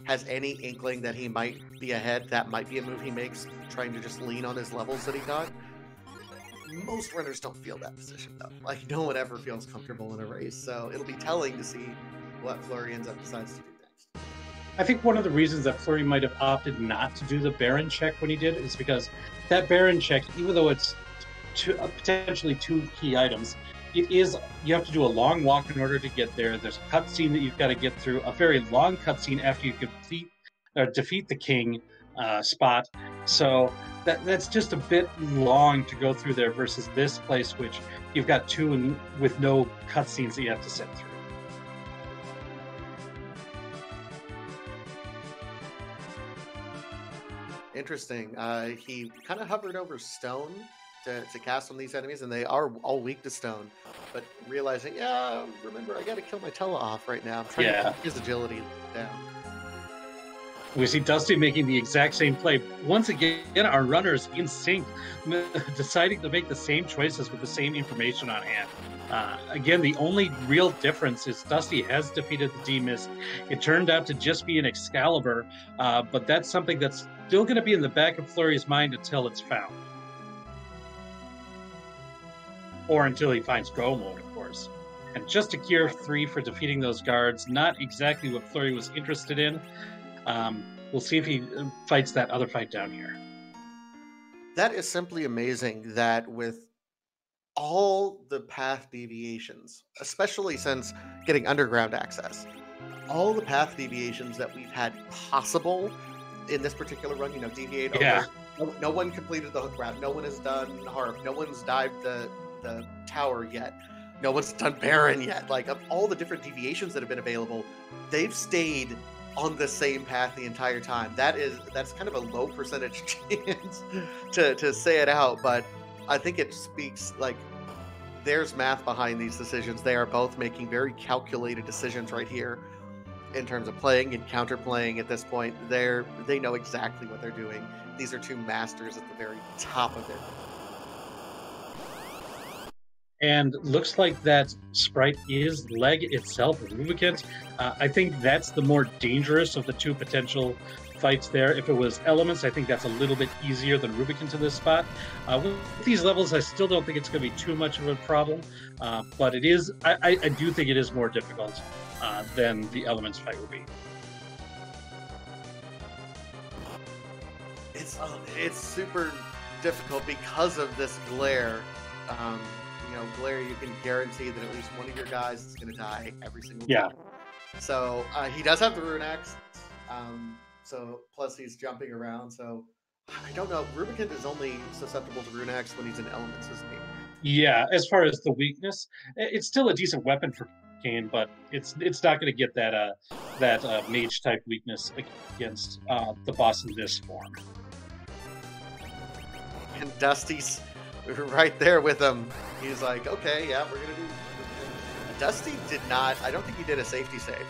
has any inkling that he might be ahead, that might be a move he makes, trying to just lean on his levels that he got. Most runners don't feel that position though. Like no one ever feels comfortable in a race, so it'll be telling to see what Fleury decides to do next. I think one of the reasons that Fleury might have opted not to do the Baron check when he did is because that Baron check, even though it's potentially 2 key items, you have to do a long walk in order to get there. There's a cutscene that you've got to get through, a very long cutscene after you defeat the king spot. So that's just a bit long to go through there versus this place, which you've got 2 with no cutscenes that you have to sit through. Interesting. He kind of hovered over stone to cast on these enemies, and they are all weak to stone. But realizing, remember, I got to kill my Tella off right now. I'm trying to keep his agility down. We see Dusty making the exact same play. Once again, our runners in sync, deciding to make the same choices with the same information on hand. Again, the only real difference is Dusty has defeated the D-Mist. It turned out to just be an Excalibur, but that's something that's still going to be in the back of Fleury's mind until it's found. Or until he finds Go Mode, of course. And just a gear 3 for defeating those guards, not exactly what Fleury was interested in. We'll see if he fights that other fight down here. That is simply amazing that with all the path deviations, especially since getting underground access, all the path deviations that we've had possible in this particular run, deviate over. No one completed the hook route. No one has done Harp. No one's dived the tower yet. No one's done Baron yet. Like, of all the different deviations that have been available, they've stayed on the same path the entire time. That's kind of a low percentage chance to say it out, but I think it speaks, like, there's math behind these decisions. They are both making very calculated decisions right here in terms of playing and counterplaying at this point. They know exactly what they're doing. These are 2 masters at the very top of it. And looks like that sprite is Leg itself, Rubicant. I think that's the more dangerous of the 2 potential fights there. If it was Elements, I think that's a little bit easier than Rubicant to this spot. With these levels, I still don't think it's going to be too much of a problem, but it is. I do think it is more difficult than the Elements fight would be. It's super difficult because of this glare. Glare, you can guarantee that at least one of your guys is going to die every single time. So he does have the Rune Axe. So plus he's jumping around. So I don't know. Rubicant is only susceptible to Rune Axe when he's in Elements, isn't he? Yeah, as far as the weakness, it's still a decent weapon for Kane, but it's not going to get that mage type weakness against the boss in this form. And Dusty's right there with him. He's like, okay, yeah, we're gonna do. Dusty did not. I don't think he did a safety save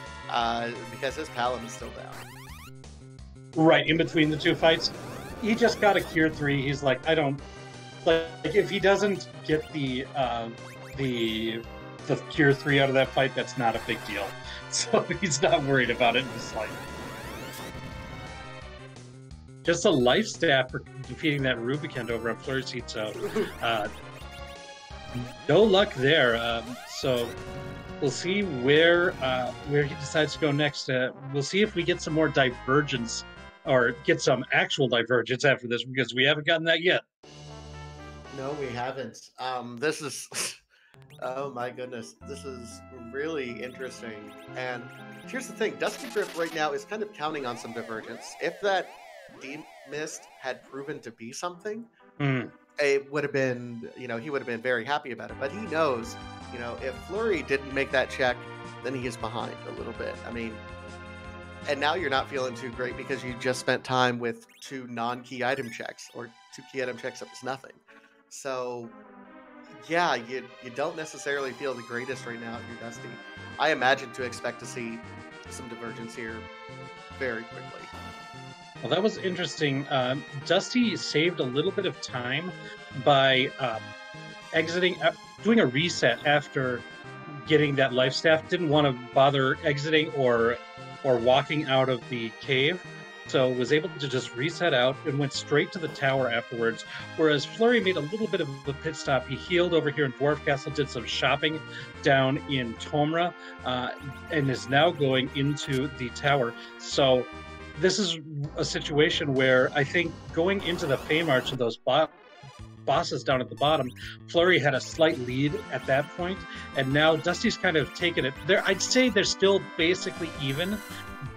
because his Paladin is still down. Right in between the 2 fights. he just got a Cure 3. He's like, I don't like if he doesn't get the Cure 3 out of that fight, that's not a big deal. So he's not worried about it. He's like, just a life staff for defeating that Rubicon over on Flurry Seed. So no luck there. So we'll see where he decides to go next. We'll see if we get some more divergence or get some actual divergence after this, because we haven't gotten that yet. No, we haven't. This is, oh my goodness, this is really interesting. And here's the thing, dustygriff right now is kind of counting on some divergence. If that Mist had proven to be something, it would have been, he would have been very happy about it. But he knows, if Flurry didn't make that check, then he is behind a little bit. I mean, and now you're not feeling too great because you just spent time with 2 non-key item checks, or 2 key item checks that was nothing. So, yeah, you don't necessarily feel the greatest right now if you're Dusty. I imagine to expect to see some divergence here very quickly. Well, that was interesting. Dusty saved a little bit of time by exiting, doing a reset after getting that life staff. Didn't want to bother exiting or walking out of the cave, so was able to just reset out and went straight to the tower afterwards. Whereas Flurry made a little bit of a pit stop. He healed over here in Dwarf Castle, did some shopping down in Tomra, and is now going into the tower. So this is a situation where I think going into the Fame Arch of those bosses down at the bottom, Flurry had a slight lead at that point, and now Dusty's kind of taken it there. I'd say they're still basically even,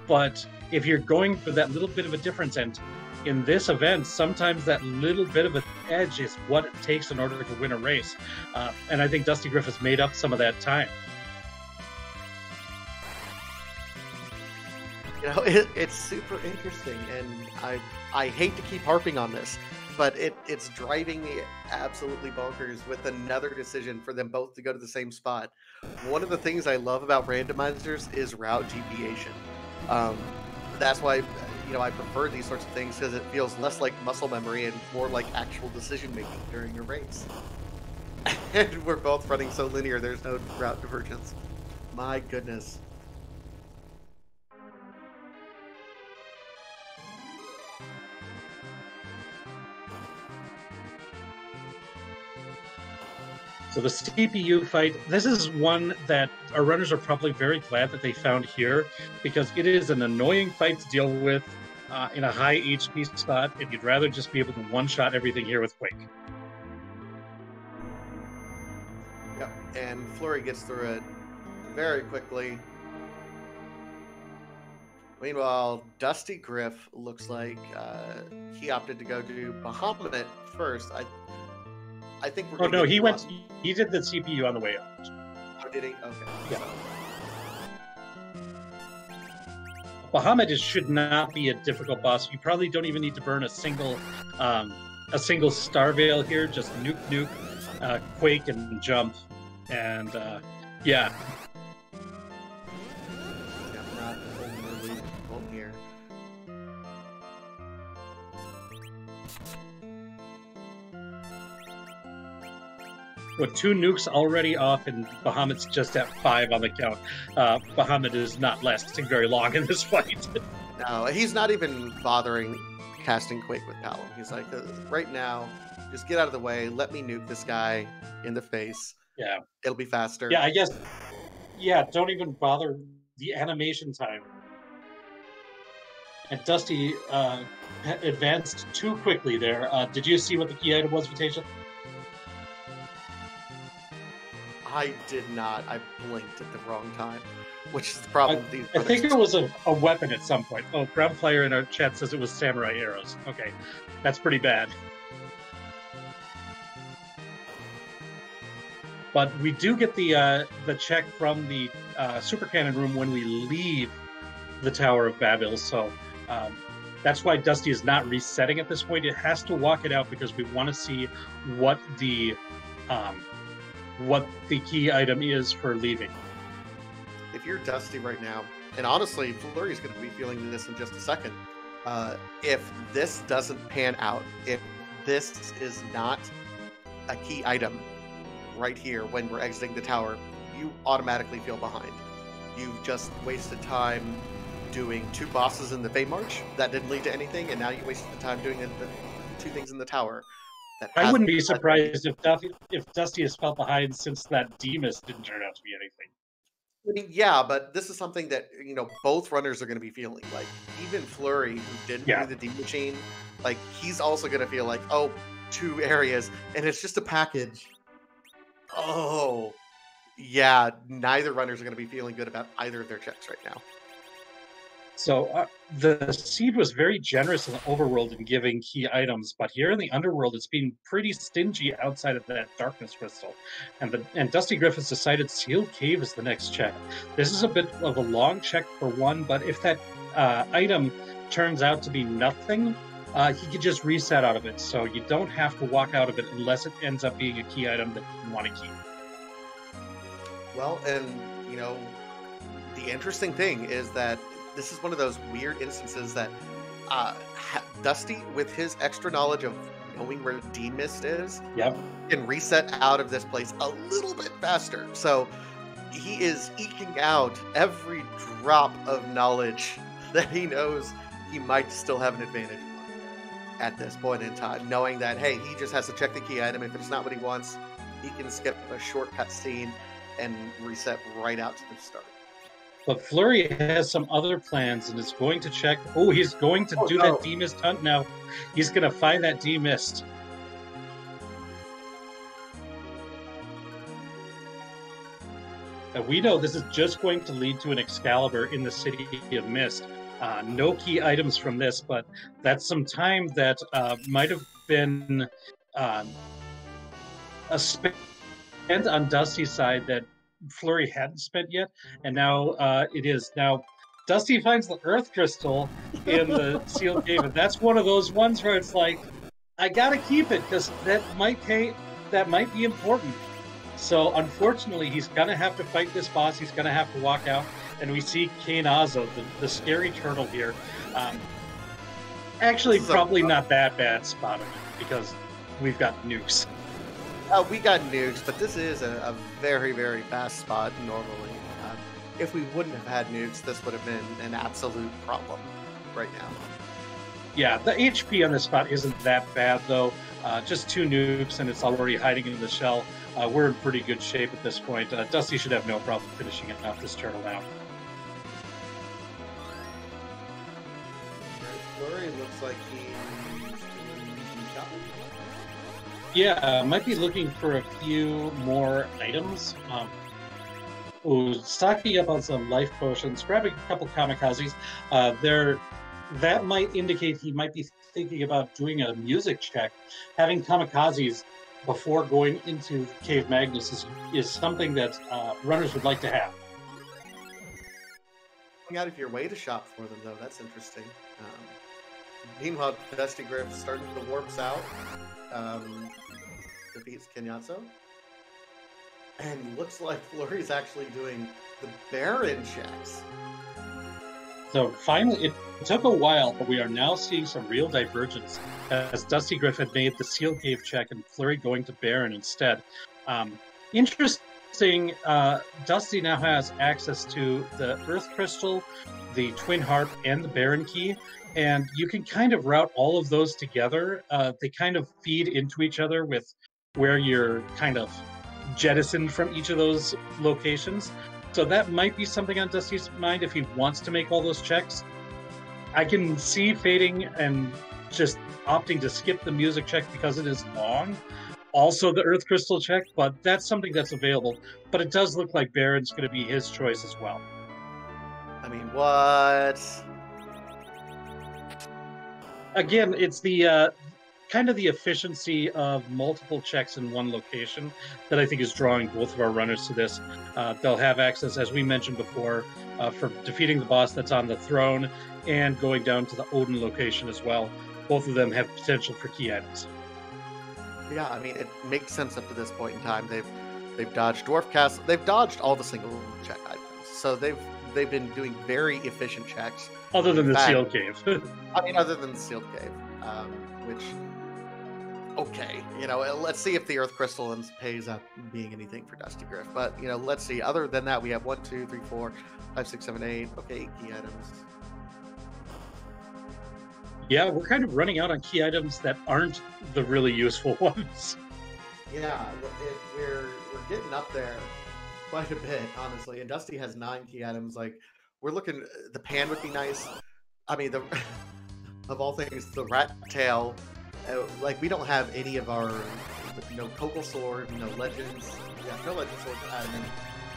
but if you're going for that little bit of a difference, and in this event, sometimes that little bit of an edge is what it takes in order to win a race. And I think dustygriff has made up some of that time. It's super interesting, and I hate to keep harping on this, but it's driving me absolutely bonkers with another decision for them both to go to the same spot. One of the things I love about randomizers is route GPation. That's why I prefer these sorts of things, because it feels less like muscle memory and more like actual decision making during a race. And we're both running so linear, there's no route divergence. My goodness. So the CPU fight, this is one that our runners are probably very glad that they found here, because it is an annoying fight to deal with in a high HP spot, and you'd rather just be able to one-shot everything here with Quake. Yep, and Flurry gets through it very quickly. Meanwhile, dustygriff looks like he opted to go to Bahamut first. I think we're. Oh no, he went. He did the CPU on the way out. Oh, did he? Okay. Yeah. Bahamut should not be a difficult boss. You probably don't even need to burn a single star veil here. Just nuke, Quake, and jump, and yeah. Not overly difficult here. With 2 nukes already off, and Bahamut's just at 5 on the count. Bahamut is not lasting very long in this fight. No, he's not even bothering casting Quake with Palom. He's like, right now, just get out of the way. Let me nuke this guy in the face. Yeah. It'll be faster. Yeah, I guess. Yeah, don't even bother the animation time. And Dusty advanced too quickly there. Did you see what the key item was, Vitasia? I did not. I blinked at the wrong time, which is the problem. I think it was a weapon at some point. Oh, Ground Flyer in our chat says it was samurai arrows. Okay, that's pretty bad. But we do get the check from the super cannon room when we leave the Tower of Babel. So that's why Dusty is not resetting at this point. It has to walk it out because we want to see what the key item is for leaving. If you're Dusty right now, and honestly, Flurry's going to be feeling this in just a second. If this doesn't pan out, if this is not a key item right here when we're exiting the tower, you automatically feel behind. You've just wasted time doing 2 bosses in the Fey March that didn't lead to anything, and now you wasted the time doing the 2 things in the tower. I wouldn't be surprised if Dusty has felt behind since that Threemus didn't turn out to be anything. I mean, yeah, but this is something that, you know, both runners are going to be feeling. Like, even Fleury, who didn't do the D machine, like, he's also going to feel like, oh, 2 areas, and it's just a package. Oh, yeah, neither runners are going to be feeling good about either of their checks right now. So the Seed was very generous in the overworld in giving key items, but here in the underworld, it's been pretty stingy outside of that darkness crystal. And Dusty Griff has decided Sealed Cave is the next check. This is a bit of a long check for one, but if that item turns out to be nothing, he could just reset out of it. So you don't have to walk out of it unless it ends up being a key item that you want to keep. Well, and, you know, the interesting thing is that this is one of those weird instances that Dusty, with his extra knowledge of knowing where D-Mist is, can reset out of this place a little bit faster. So he is eking out every drop of knowledge that he knows he might still have an advantage on at this point in time, knowing that, hey, he just has to check the key item. If it's not what he wants, he can skip a shortcut scene and reset right out to the start. But Fleury has some other plans and is going to check. Oh, he's going to do that D-Mist hunt now. He's going to find that D-Mist. We know this is just going to lead to an Excalibur in the City of Mist. No key items from this, but that's some time that might have been a spent on Dusty's side that Fleury hadn't spent yet, and now it is. Now, Dusty finds the Earth Crystal in the Sealed Cave, and that's one of those ones where it's like, I gotta keep it, because that might be important. So, unfortunately, he's gonna have to fight this boss, he's gonna have to walk out, and we see Kainazo, the scary turtle here. Actually, probably not that bad spotting, because we've got nukes. We got nukes, but this is a very, very fast spot normally. If we wouldn't have had nukes, this would have been an absolute problem right now. Yeah, the HP on this spot isn't that bad, though. Just 2 nukes, and it's already hiding in the shell. We're in pretty good shape at this point. Dusty should have no problem finishing it off this turtle now. Fleury looks like he's shopping. Yeah, might be looking for a few more items. Stocking up on some life potions, grabbing a couple kamikazes. That might indicate he might be thinking about doing a music check. Having kamikazes before going into Cave Magnus is something that runners would like to have. Going out of your way to shop for them, though, that's interesting. Meanwhile, Dusty Griff starting to warp south. Defeats Kenyazo. And looks like Fleury's actually doing the Baron checks. So finally, it took a while, but we are now seeing some real divergence as Dusty Griff had made the Sealed Cave check and Fleury going to Baron instead. Interesting, Dusty now has access to the Earth Crystal, the Twin Harp, and the Baron Key. And you can kind of route all of those together. They kind of feed into each other with where you're kind of jettisoned from each of those locations. So that might be something on Dusty's mind if he wants to make all those checks. I can see fading and just opting to skip the music check because it is long. Also the Earth Crystal check, but that's something that's available. But it does look like Baron's going to be his choice as well. I mean, what? Again, it's the kind of the efficiency of multiple checks in one location that I think is drawing both of our runners to this. They'll have access, as we mentioned before, for defeating the boss that's on the throne and going down to the Odin location as well. Both of them have potential for key items. Yeah, I mean, it makes sense up to this point in time. They've dodged Dwarf Castle. They've dodged all the single check items. So they've they've been doing very efficient checks. Other than In the fact, sealed cave. I mean, other than the sealed cave, which, okay, you know, let's see if the Earth Crystal pays up being anything for Dusty Griff. But, you know, let's see. Other than that, we have 1, 2, 3, 4, 5, 6, 7, 8. Okay, 8 key items. Yeah, we're kind of running out on key items that aren't the really useful ones. Yeah, we're getting up there quite a bit, honestly. And Dusty has 9 key items. Like, we're looking, the pan would be nice. I mean, of all things, the rat tail. Like, we don't have any of our, no Cocal Sword, no Legends. Yeah, no Legend Sword,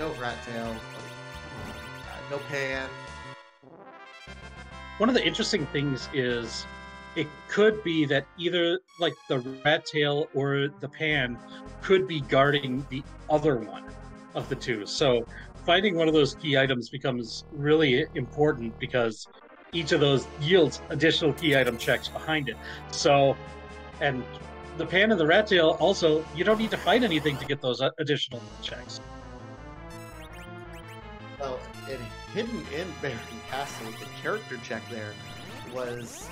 no rat tail, no pan. One of the interesting things is it could be that either like the rat tail or the pan could be guarding the other one of the two. So finding one of those key items becomes really important because each of those yields additional key item checks behind it. So, and the pan and the rat tail also, you don't need to fight anything to get those additional checks. Well, hidden in Baron Castle, the character check there was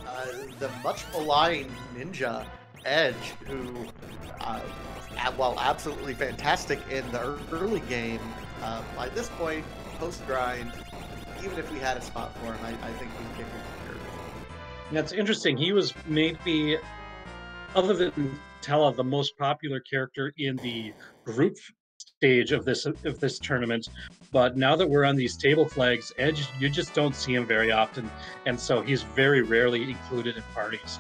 the much maligned ninja Edge, who, while absolutely fantastic in the early game, by this point, post-grind, even if we had a spot for him, I think we'd kick him here. That's interesting. He was maybe, other than Tella, the most popular character in the group stage of this tournament, but now that we're on these table flags, Edge, you just don't see him very often, and so he's very rarely included in parties.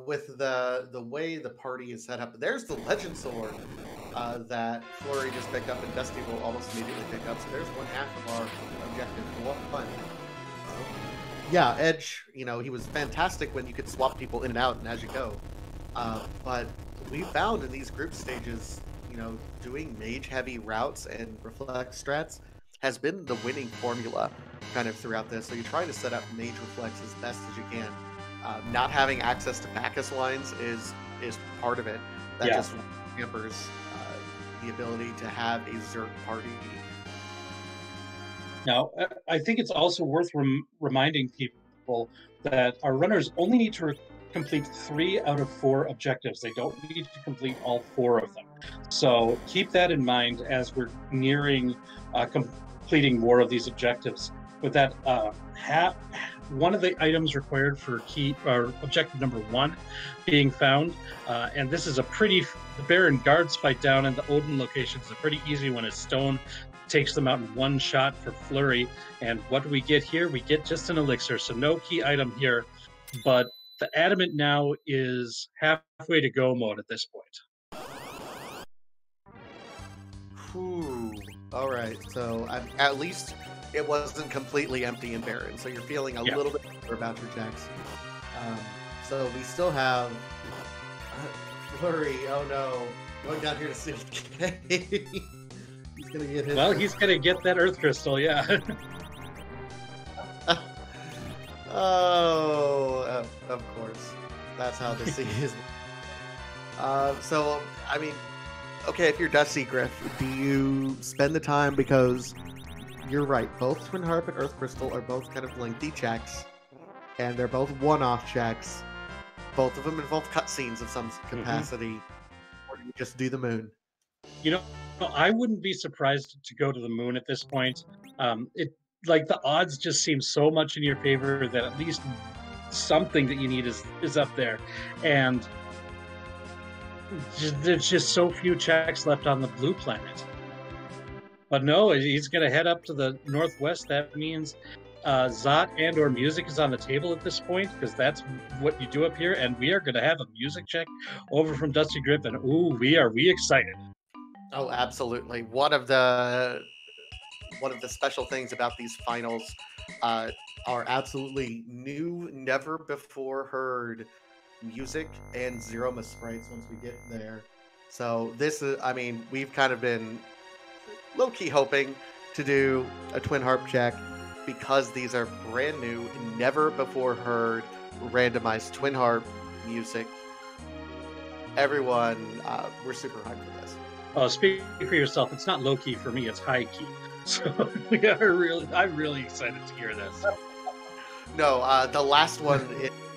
With the way the party is set up, there's the Legend Sword that Fleury just picked up, and Dusty will almost immediately pick up. So there's 1/2 of our objective. One. Yeah, Edge, you know, he was fantastic when you could swap people in and out and as you go. But we found in these group stages, you know, doing mage-heavy routes and reflect strats has been the winning formula kind of throughout this. So you try to set up mage reflex as best as you can. Not having access to Bacchus lines is part of it. That just hampers the ability to have a Zerg party. Now, I think it's also worth reminding people that our runners only need to complete 3 out of 4 objectives. They don't need to complete all 4 of them. So keep that in mind as we're nearing completing more of these objectives. With that, one of the items required for objective number 1 being found, and this is a pretty, the Baron guards fight down in the Odin location is a pretty easy one. As Stone takes them out in one shot for Fleury. And what do we get here? We get just an elixir, so no key item here, but the adamant now is halfway to go mode at this point. Whew. All right, so at least it wasn't completely empty and barren, so you're feeling a little bit better about your checks. So we still have Fleury. Oh no, going down here to see. He's gonna get his. Well, he's gonna get that Earth Crystal, yeah. Oh, of course. That's how the sea is. So, I mean, okay, if you're Dusty Griff, do you spend the time, because you're right, both Twin Harp and Earth Crystal are both kind of lengthy checks, and they're both one-off checks. Both of them involve cutscenes of some capacity, or do you just do the moon? You know, I wouldn't be surprised to go to the moon at this point. Like the odds just seem so much in your favor that at least something that you need is up there, and there's just so few checks left on the blue planet. But no, he's going to head up to the northwest. That means Zot and or music is on the table at this point, because that's what you do up here, and we are going to have a music check over from Dusty Griff, and ooh, we excited. Oh, absolutely. One of the special things about these finals are absolutely new, never before heard music and Zeroma sprites once we get there. So this is, I mean, we've kind of been low-key hoping to do a Twin Harp check because these are brand new, never before heard randomized Twin Harp music. Everyone, we're super hyped for this. Oh, speak for yourself. It's not low key for me. It's high key. So I'm really excited to hear this. No, the last one,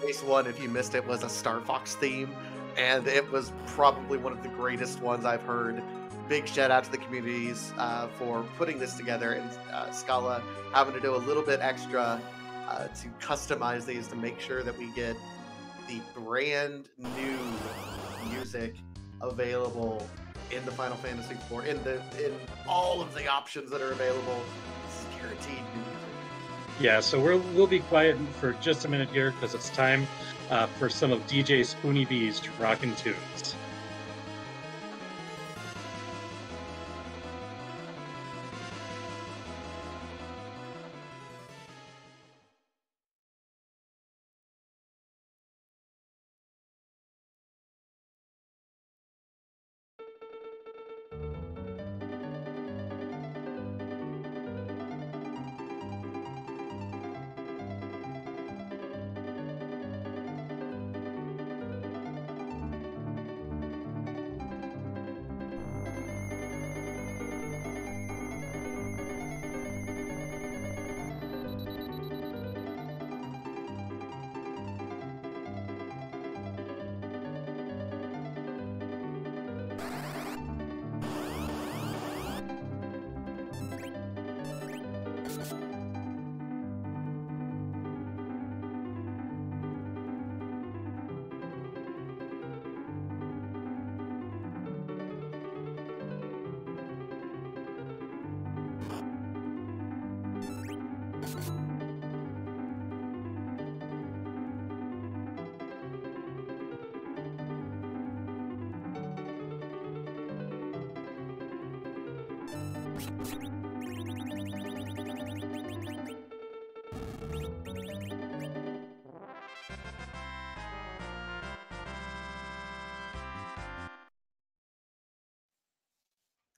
base one, if you missed it, was a Star Fox theme, and it was probably one of the greatest ones I've heard. Big shout out to the communities for putting this together, and Scala having to do a little bit extra to customize these to make sure that we get the brand new music available in the Final Fantasy IV, in all of the options that are available. This is guaranteed new music. Yeah, so we'll be quiet for just a minute here because it's time for some of DJ Spoony B's Rockin' Tunes.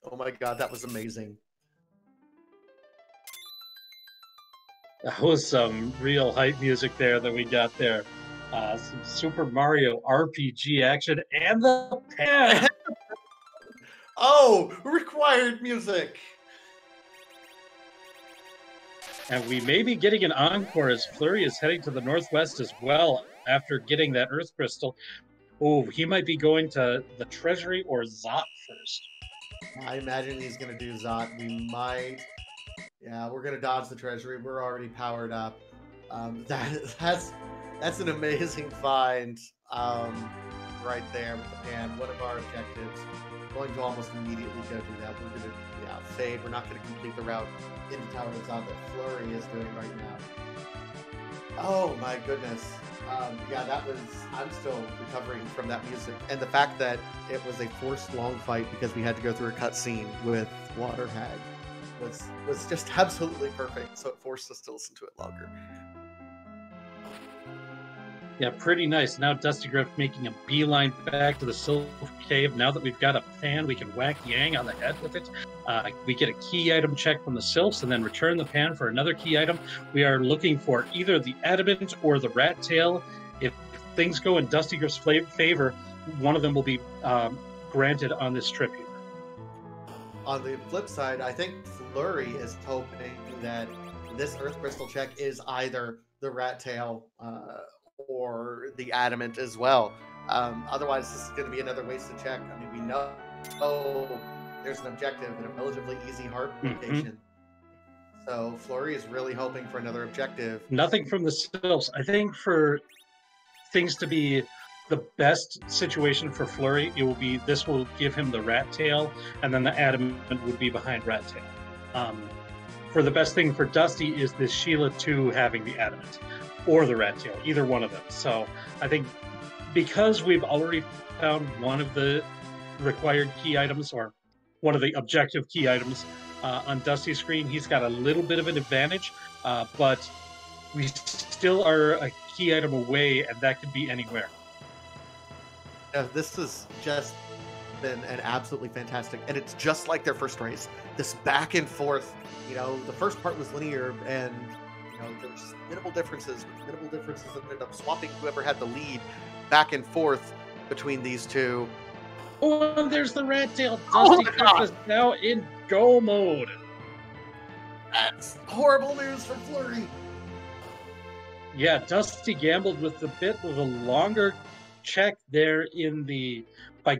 Oh my god, that was amazing. That was some real hype music there that we got there. Some Super Mario RPG action and the pan. Oh, required music. And we may be getting an encore as Fleury is heading to the northwest as well after getting that Earth Crystal. Oh, he might be going to the Treasury or Zot first. I imagine he's going to do Zot. We might. Yeah, we're going to dodge the Treasury. We're already powered up. That's an amazing find right there with the pan. One of our objectives. Going to almost immediately go do that. We're going to fade. We're not going to complete the route into Tower of Zot that Fleury is doing right now. Oh my goodness. Yeah, that was. I'm still recovering from that music, and the fact that it was a forced long fight because we had to go through a cutscene with Water Hag was just absolutely perfect. So it forced us to listen to it longer. Yeah, pretty nice. Now dustygriff making a beeline back to the Silver Cave. Now that we've got a pan, we can whack Yang on the head with it. We get a key item check from the Sylphs and then return the pan for another key item. We are looking for either the Adamant or the Rat Tail. If things go in dustygriff's favor, one of them will be granted on this trip here. On the flip side, I think Fleury is hoping that this Earth Crystal check is either the Rat Tail or the Adamant as well. Otherwise, this is going to be another wasted check. I mean, we know there's an objective in a relatively easy heart location. So Fleury is really hoping for another objective. Nothing from the Sylphs. I think for things to be the best situation for Fleury, this will give him the Rat Tail, and then the Adamant would be behind Rat Tail. For the best thing for Dusty is this Sheila 2 having the Adamant or the Rat Tail, either one of them. So I think because we've already found one of the required key items or one of the objective key items on Dusty's screen, he's got a little bit of an advantage, but we still are a key item away, and that could be anywhere. This has just been an absolutely fantastic, and it's just like their first race. This back and forth, the first part was linear, and there were just minimal differences that ended up swapping whoever had the lead back and forth between these two. Oh, and there's the Rat Tail. Dusty is now in go mode. That's horrible news for Fleury. Yeah, Dusty gambled with a bit of a longer check there by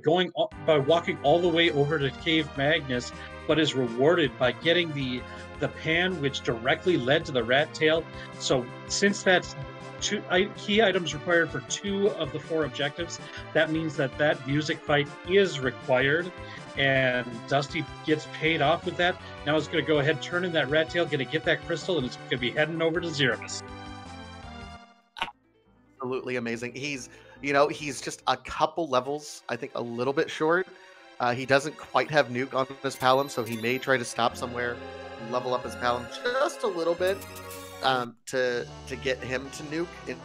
walking all the way over to Cave Magnus, but is rewarded by getting the pan which directly led to the rat tail. So since that's two key items required for 2 of the 4 objectives, that means that music fight is required, and Dusty gets paid off with that. Now it's going to go ahead, turn in that rat tail, going to get that crystal, and it's going to be heading over to Threemus. Absolutely amazing. He's just a couple levels, I think, a little bit short. He doesn't quite have nuke on his Palom, so he may try to stop somewhere, level up his Palom just a little bit to get him to nuke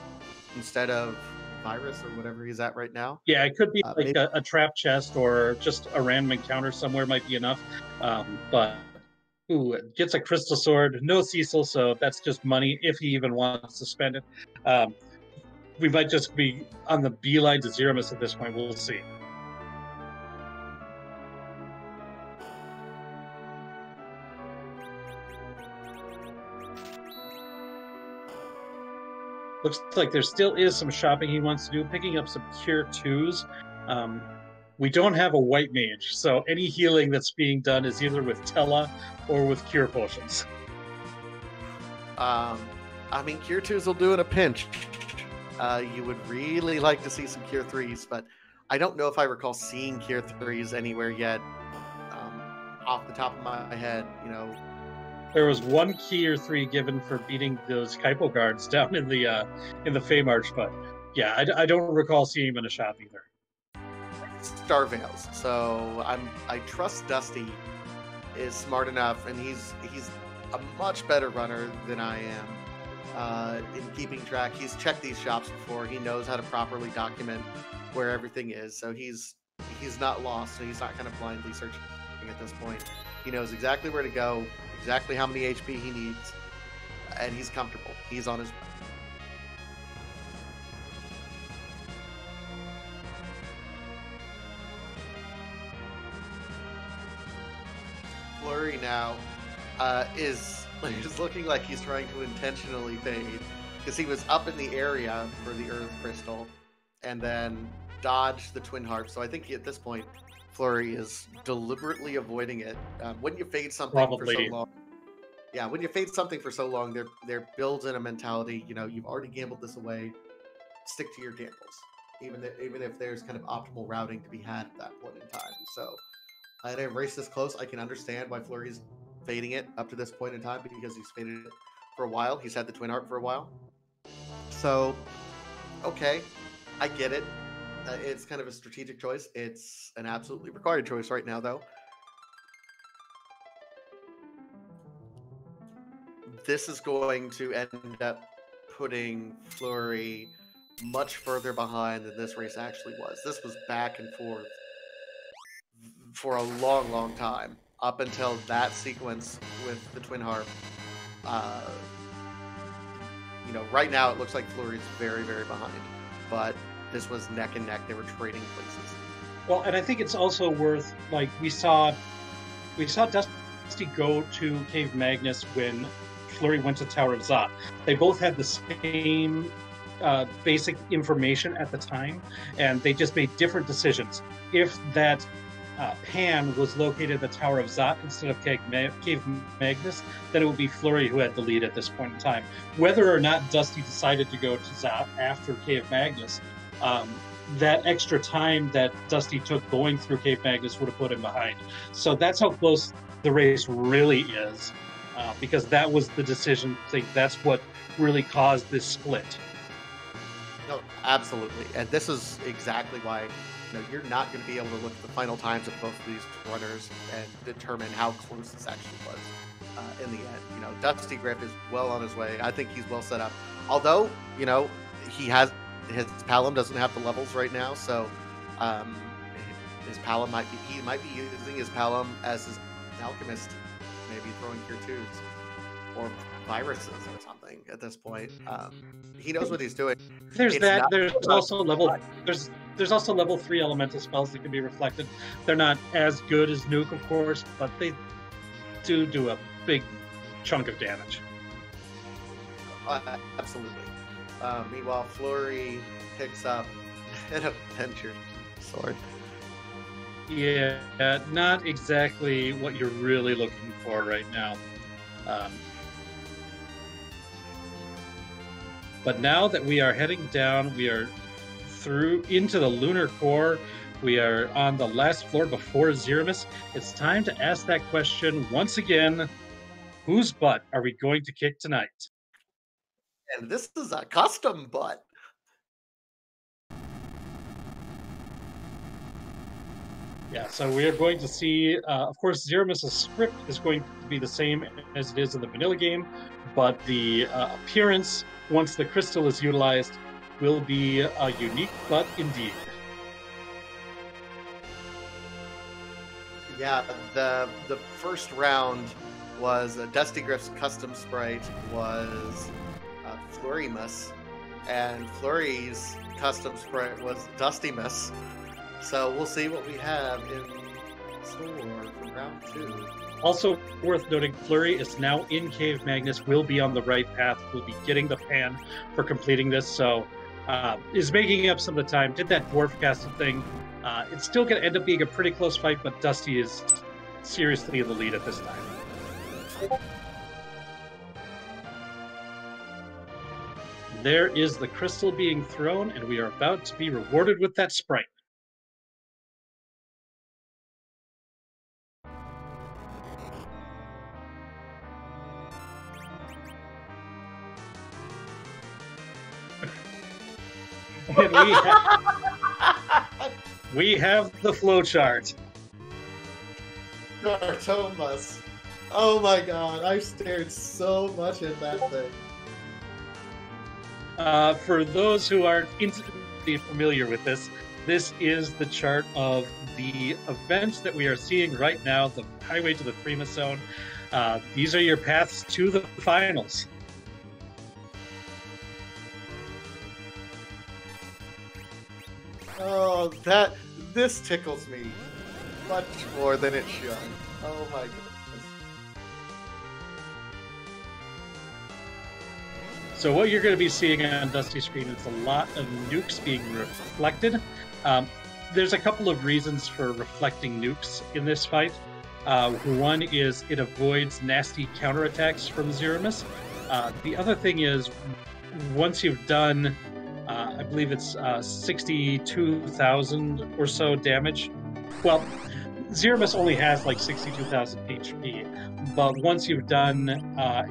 instead of Virus or whatever he's at right now. Yeah, it could be like a trap chest or just a random encounter somewhere might be enough. But gets a crystal sword, no Cecil, so that's just money if he even wants to spend it. We might just be on the beeline to Threemus at this point. We'll see. Looks like there still is some shopping he wants to do, picking up some Cure 2s. We don't have a white mage, so any healing that's being done is either with Tella or with Cure Potions. I mean, Cure 2s will do in a pinch. You would really like to see some Cure 3s, but I don't know if I recall seeing Cure 3s anywhere yet. Off the top of my head, There was 1 Cure 3 given for beating those Kaipo guards down in the Fey March, but yeah, I don't recall seeing him in a shop either. Star Veils. So I trust Dusty is smart enough, and he's a much better runner than I am. In keeping track, he's checked these shops before. He knows how to properly document where everything is, so he's not lost. So he's not kind of blindly searching at this point. He knows exactly where to go, exactly how many HP he needs, and he's comfortable. He's on his way. Fleury now is looking like he's trying to intentionally fade, because he was up in the area for the Earth Crystal and then dodged the Twin Harp. So I think at this point, Fleury is deliberately avoiding it. When you fade something for so long, when you fade something for so long, there builds in a mentality. You've already gambled this away. Stick to your gambles, even if there's kind of optimal routing to be had at that point in time. So at a race this close, I can understand why Fleury's fading it up to this point in time, because he's faded it for a while. He's had the Twin Harp for a while. So, okay, I get it. It's kind of a strategic choice. It's an absolutely required choice right now, though. This is going to end up putting Fleury much further behind than this race actually was. This was back and forth for a long, long time, up until that sequence with the Twin Harp. Right now it looks like Fleury's very, very behind, but this was neck and neck. They were trading places. Well, and I think it's also worth, we saw Dusty go to Cave Magnus when Fleury went to Tower of Zot. They both had the same basic information at the time, and they just made different decisions. If that pan was located at the Tower of Zot instead of Cave Magnus, then it would be Fleury who had the lead at this point in time. Whether or not Dusty decided to go to Zot after Cave Magnus, that extra time that Dusty took going through Cave Magnus would have put him behind. So that's how close the race really is, because that was the decision. I think that's what really caused this split. No, absolutely. And this is exactly why you're not going to be able to look at the final times of both of these runners and determine how close this actually was in the end. dustygriff is well on his way. I think he's well set up. Although, he has his Palom doesn't have the levels right now, so his Palom might be using his Palom as his alchemist, maybe throwing Cure 2s or viruses or something at this point. He knows what he's doing. There's also level 3 elemental spells that can be reflected. They're not as good as Nuke, of course, but they do a big chunk of damage. Absolutely. Meanwhile, Fleury picks up an Avenger sword. Yeah, not exactly what you're really looking for right now. But now that we are heading down, we are through into the lunar core. We are on the last floor before Threemus. It's time to ask that question once again. Whose butt are we going to kick tonight? And this is a custom butt. Yeah, so we are going to see, of course, Threemus' script is going to be the same as it is in the vanilla game, but the appearance, once the crystal is utilized, will be a unique butt indeed. Yeah, the first round was dustygriff's custom sprite was Threemus, and Fleury's custom sprite was Dustymus. So we'll see what we have in store for round 2. Also worth noting, Fleury is now in Cave Magnus, will be on the right path, will be getting the pan for completing this, so is making up some of the time. Did that dwarf casting thing. It's still going to end up being a pretty close fight, but Dusty is seriously in the lead at this time. There is the crystal being thrown, and we are about to be rewarded with that sprite. And we have the flowchart. Thomas. Oh my god, I've stared so much at that thing. For those who aren't intimately familiar with this, this is the chart of the events that we are seeing right now, the highway to the Threemus zone. These are your paths to the finals. Oh, this tickles me much more than it should. Oh my goodness. So what you're going to be seeing on Dusty's screen is a lot of nukes being reflected. There's a couple of reasons for reflecting nukes in this fight. One is it avoids nasty counterattacks from Threemus. The other thing is, once you've done I believe it's 62,000 or so damage. Well, Threemus only has like 62,000 HP, but once you've done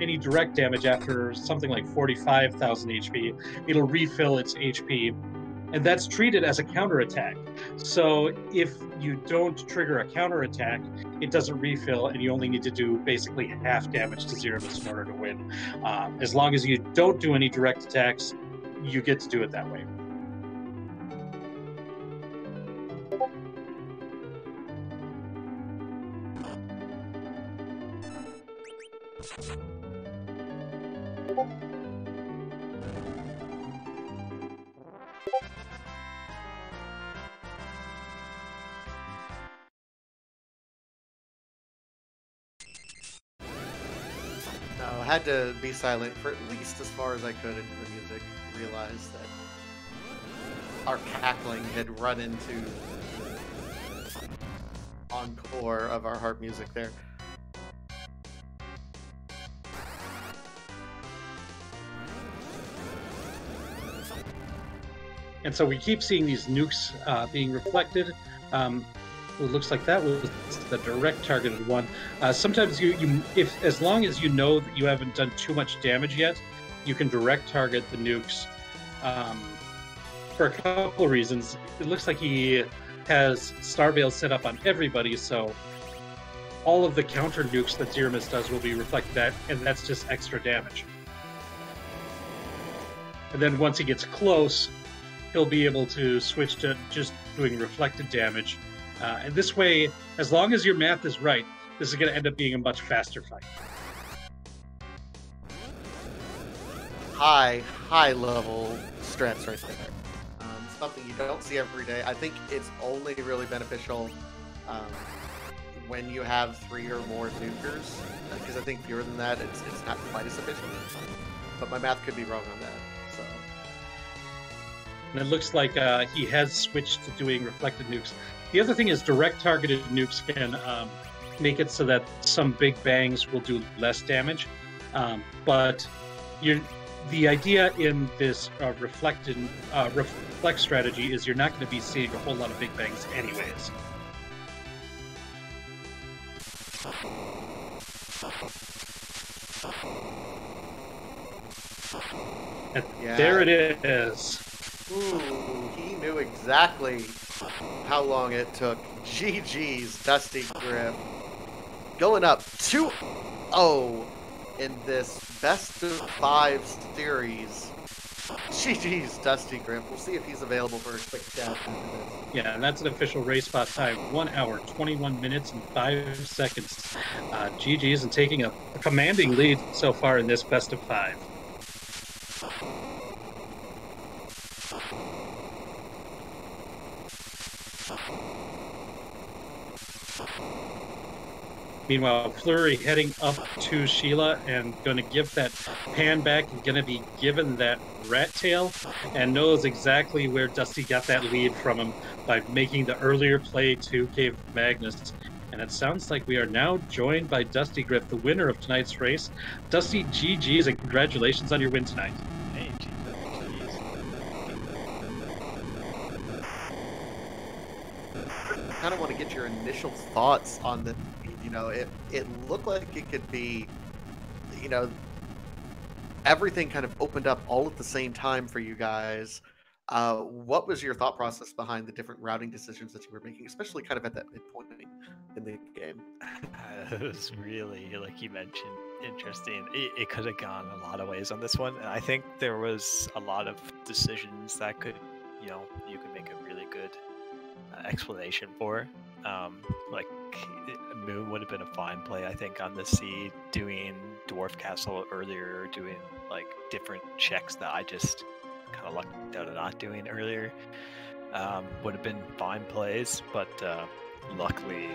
any direct damage after something like 45,000 HP, it'll refill its HP, and that's treated as a counterattack. So if you don't trigger a counterattack, it doesn't refill, and you only need to do basically half damage to Threemus in order to win. As long as you don't do any direct attacks, you get to do it that way. No, I had to be silent for at least as far as I could into the music. Realized that our cackling had run into the encore of our harp music there. And so we keep seeing these nukes being reflected. It looks like that was the direct targeted one. Sometimes if as long as you know that you haven't done too much damage yet, you can direct target the nukes for a couple of reasons. It looks like he has Starveil set up on everybody, so all of the counter nukes that Threemus does will be reflected at, and that's just extra damage. And then once he gets close, he'll be able to switch to just doing reflected damage. And this way, as long as your math is right, this is going to end up being a much faster fight. High level strats right there. Something you don't see every day. I think it's only really beneficial when you have 3 or more nukers, because I think fewer than that, it's not quite as efficient. But my math could be wrong on that. So. And it looks like he has switched to doing reflected nukes. The other thing is direct targeted nukes can make it so that some big bangs will do less damage. But the idea in this reflect strategy is you're not going to be seeing a whole lot of big bangs anyways. And there it is. Ooh, he knew exactly how long it took. GG's dustygriff. Going up 2-0 in this best of 5 series. GG's dustygriff. We'll see if he's available for a quick chat after this. Yeah, and that's an official race spot time. 1 hour, 21 minutes, and 5 seconds. GG's and taking a commanding lead so far in this best of 5. Meanwhile, Fleury heading up to Sheila and going to give that pan back and going to be given that rat tail and knows exactly where Dusty got that lead from him by making the earlier play to Cave Magnus. And it sounds like we are now joined by dustygriff, the winner of tonight's race. Dusty, GG's and congratulations on your win tonight. Hey, I kind of want to get your initial thoughts on the. You know, it looked like it could be, you know, everything kind of opened up all at the same time for you guys. What was your thought process behind the different routing decisions that you were making, especially kind of at that midpoint in the game? It was really, like you mentioned, interesting. It could have gone a lot of ways on this one. And I think there was a lot of decisions that could, you know, you could make a really good explanation for. Like Moon would have been a fine play, I think, on the seed, doing Dwarf Castle earlier, doing like different checks that I just kind of lucked out of not doing earlier. Would have been fine plays, but luckily,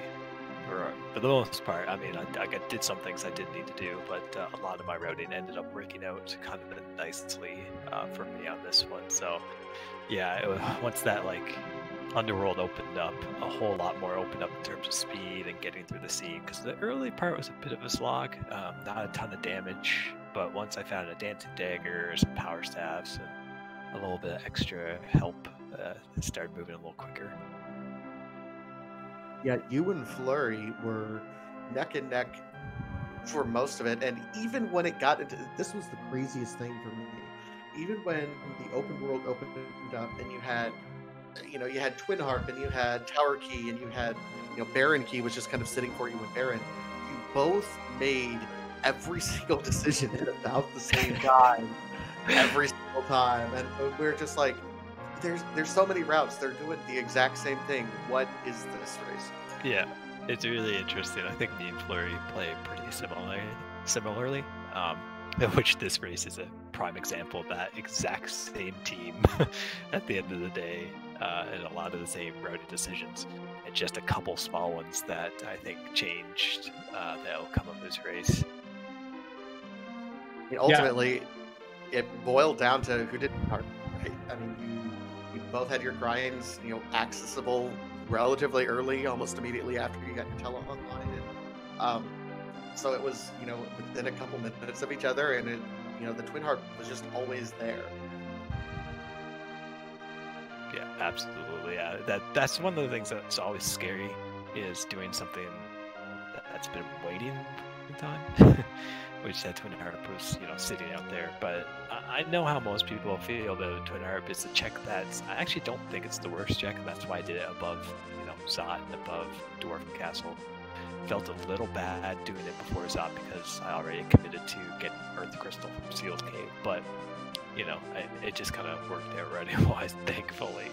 or for the most part, I mean, I did some things I didn't need to do, but a lot of my routing ended up working out kind of nicely for me on this one. So yeah, once that like Underworld opened up, a whole lot more opened up in terms of speed and getting through the scene, because the early part was a bit of a slog, not a ton of damage, but once I found a dancing dagger, some power staffs, and a little bit of extra help, it started moving a little quicker. Yeah, you and Fleury were neck and neck for most of it, and even when it got into, this was the craziest thing for me, even when the open world opened up and you had, you know, you had Twin Harp and you had Tower Key and you had, you know, Baron Key was just kind of sitting for you with Baron. You both made every single decision at about the same time, every single time, and we're just like, there's so many routes. They're doing the exact same thing. What is this race? Yeah, it's really interesting. I think me and Fleury play pretty similarly. Which this race is a prime example of that exact same team at the end of the day, and a lot of the same routing decisions, and just a couple small ones that I think changed the outcome of this race. I mean, ultimately, it boiled down to who didn't start, right? I mean, you both had your grinds, you know, accessible relatively early, almost immediately after you got your tele online, and so it was, you know, within a couple minutes of each other, and it, you know, the Twin Harp was just always there. Yeah, absolutely. Yeah, that's one of the things that's always scary, is doing something that's been waiting for time, which that Twin Harp was, you know, sitting out there. But I know how most people feel about Twin Harp. It's a check that's, I actually don't think it's the worst check, and that's why I did it above, you know, Zot and above Dwarf Castle. Felt a little bad doing it before Zot because I already committed to getting Earth Crystal from Seal's Cave, but you know, it just kind of worked out routing-wise, thankfully,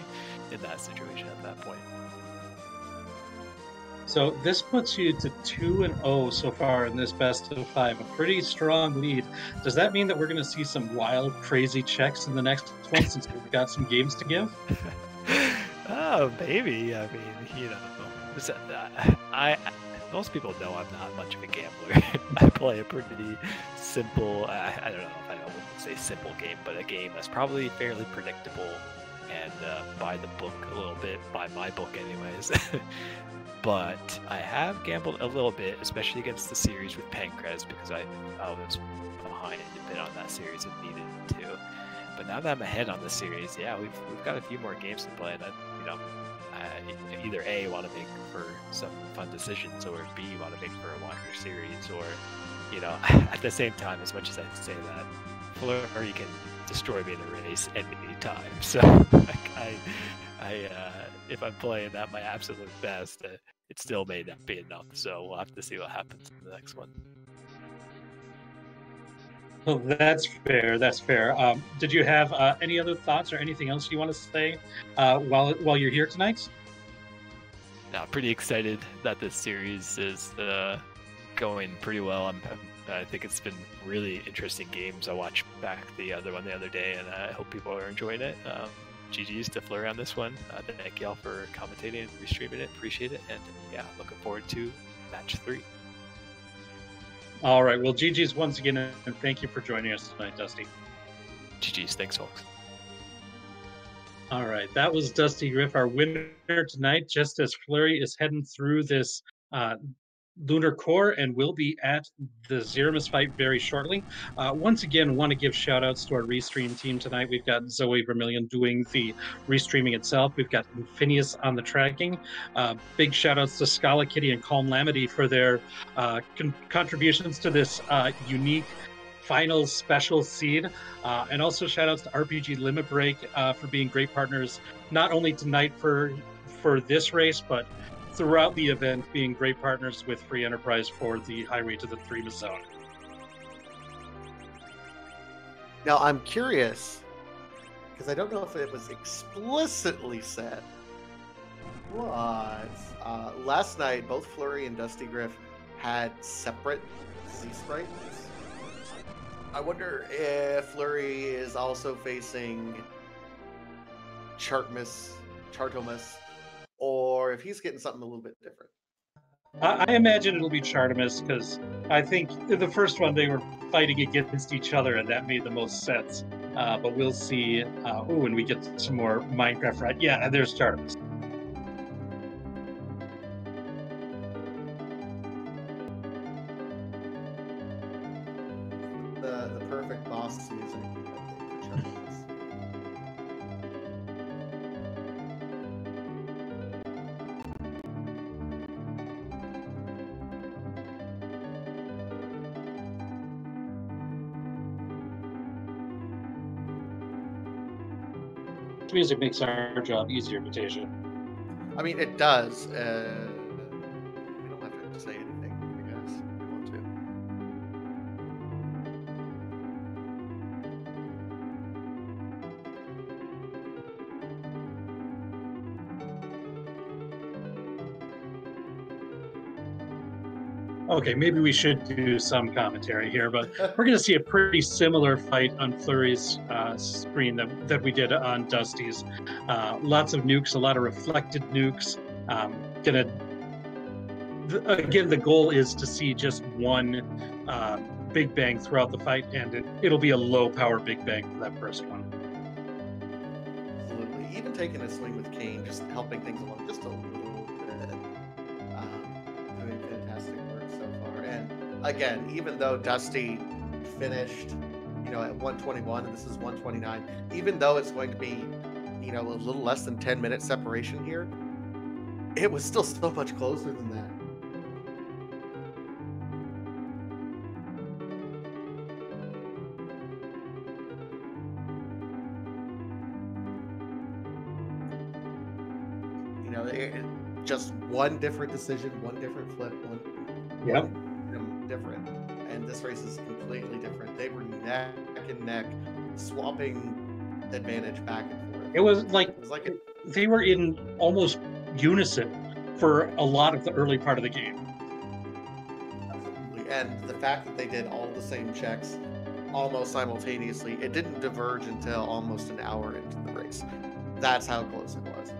in that situation at that point. So this puts you to 2-0 so far in this best of 5, a pretty strong lead. Does that mean that we're going to see some wild, crazy checks in the next one since we've got some games to give? Oh, maybe. I mean, you know, most people know I'm not much of a gambler. I play a pretty simple, I don't know if I wouldn't say simple game, but a game that's probably fairly predictable and by the book a little bit, by my book anyways. But I have gambled a little bit, especially against the series with Pancrase, because I was behind a bit on that series and needed to. But now that I'm ahead on the series, yeah, we've got a few more games to play, and I either A, want to make for some fun decisions, or B, want to make for a longer series, or at the same time, as much as I say that, Fleury can destroy me in a race any time. So if I'm playing at my absolute best, it still may not be enough. So we'll have to see what happens in the next one. Well, that's fair. That's fair. Did you have any other thoughts or anything else you want to say while you're here tonight? Yeah, pretty excited that this series is going pretty well. I think it's been really interesting games. I watched back the other one the other day, and I hope people are enjoying it. GG's to Fleury on this one. Thank y'all for commentating and restreaming it. Appreciate it. And yeah, looking forward to match 3. All right. Well, GG's once again, and thank you for joining us tonight, Dusty. GG's. Thanks, folks. All right. That was Dusty Griff, our winner tonight, just as Fleury is heading through this lunar core and will be at the Threemus fight very shortly. Once again, want to give shout outs to our Restream team tonight. We've got Zoe Vermillion doing the restreaming itself. We've got Infinius on the tracking. Big shout outs to Scala Kitty and Calm Lamity for their contributions to this unique final special seed. And also shout outs to RPG Limit Break for being great partners, not only tonight for this race, but throughout the event, being great partners with Free Enterprise for the highway to the Threemus zone. Now, I'm curious, because I don't know if it was explicitly said, but last night, both Fleury and Dusty Griff had separate Z-sprites. I wonder if Fleury is also facing Chartomus, or if he's getting something a little bit different. I imagine it'll be Chartomus, because I think in the first one they were fighting against each other, and that made the most sense. But we'll see when we get some more Minecraft right. Yeah, there's Chartomus. The perfect boss music. Music makes our job easier, Vitasia. I mean, it does. We don't have to say anything, I guess, if we want to. Okay, maybe we should do some commentary here, but we're going to see a pretty similar fight on Fleury's screen that we did on Dusty's. Lots of nukes, a lot of reflected nukes. Again, the goal is to see just one Big Bang throughout the fight, and it'll be a low-power Big Bang for that first one. Absolutely. Even taking a swing with Kane, just helping things along just a little bit. Doing fantastic work so far. And again, even though Dusty finished, at 121 and this is 129, even though it's going to be, a little less than 10 minute separation here, it was still so much closer than that. Just one different decision, one different flip, one different. And this race is completely different. They were neck and neck, swapping advantage back and forth. It was like they were in almost unison for a lot of the early part of the game. Absolutely. And the fact that they did all the same checks almost simultaneously, it didn't diverge until almost an hour into the race. That's how close it was.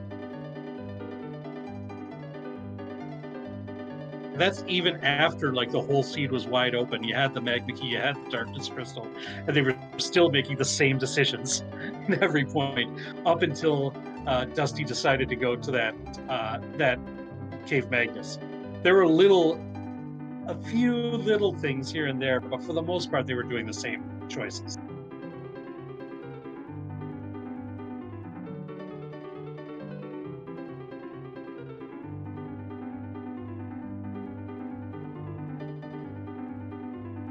That's even after like the whole seed was wide open. You had the Magma Key, you had the Darkness Crystal, and they were still making the same decisions at every point up until Dusty decided to go to that Cave Magnus. There were a few little things here and there, but for the most part, they were doing the same choices.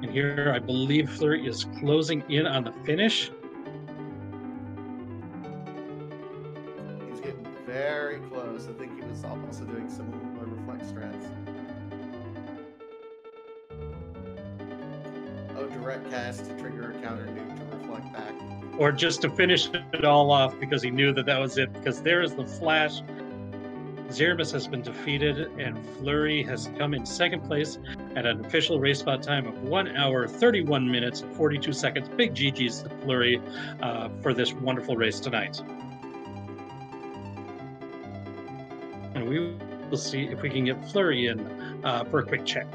And here, I believe Fleury is closing in on the finish. He's getting very close. I think he was also doing similar reflect strats. Oh, direct cast to trigger a counter nuke to reflect back. Or just to finish it all off because he knew that was it. Because there is the flash. Threemus has been defeated, and Fleury has come in second place at an official race spot time of 1 hour, 31 minutes, 42 seconds. Big GG's to Fleury for this wonderful race tonight. And we will see if we can get Fleury in for a quick check.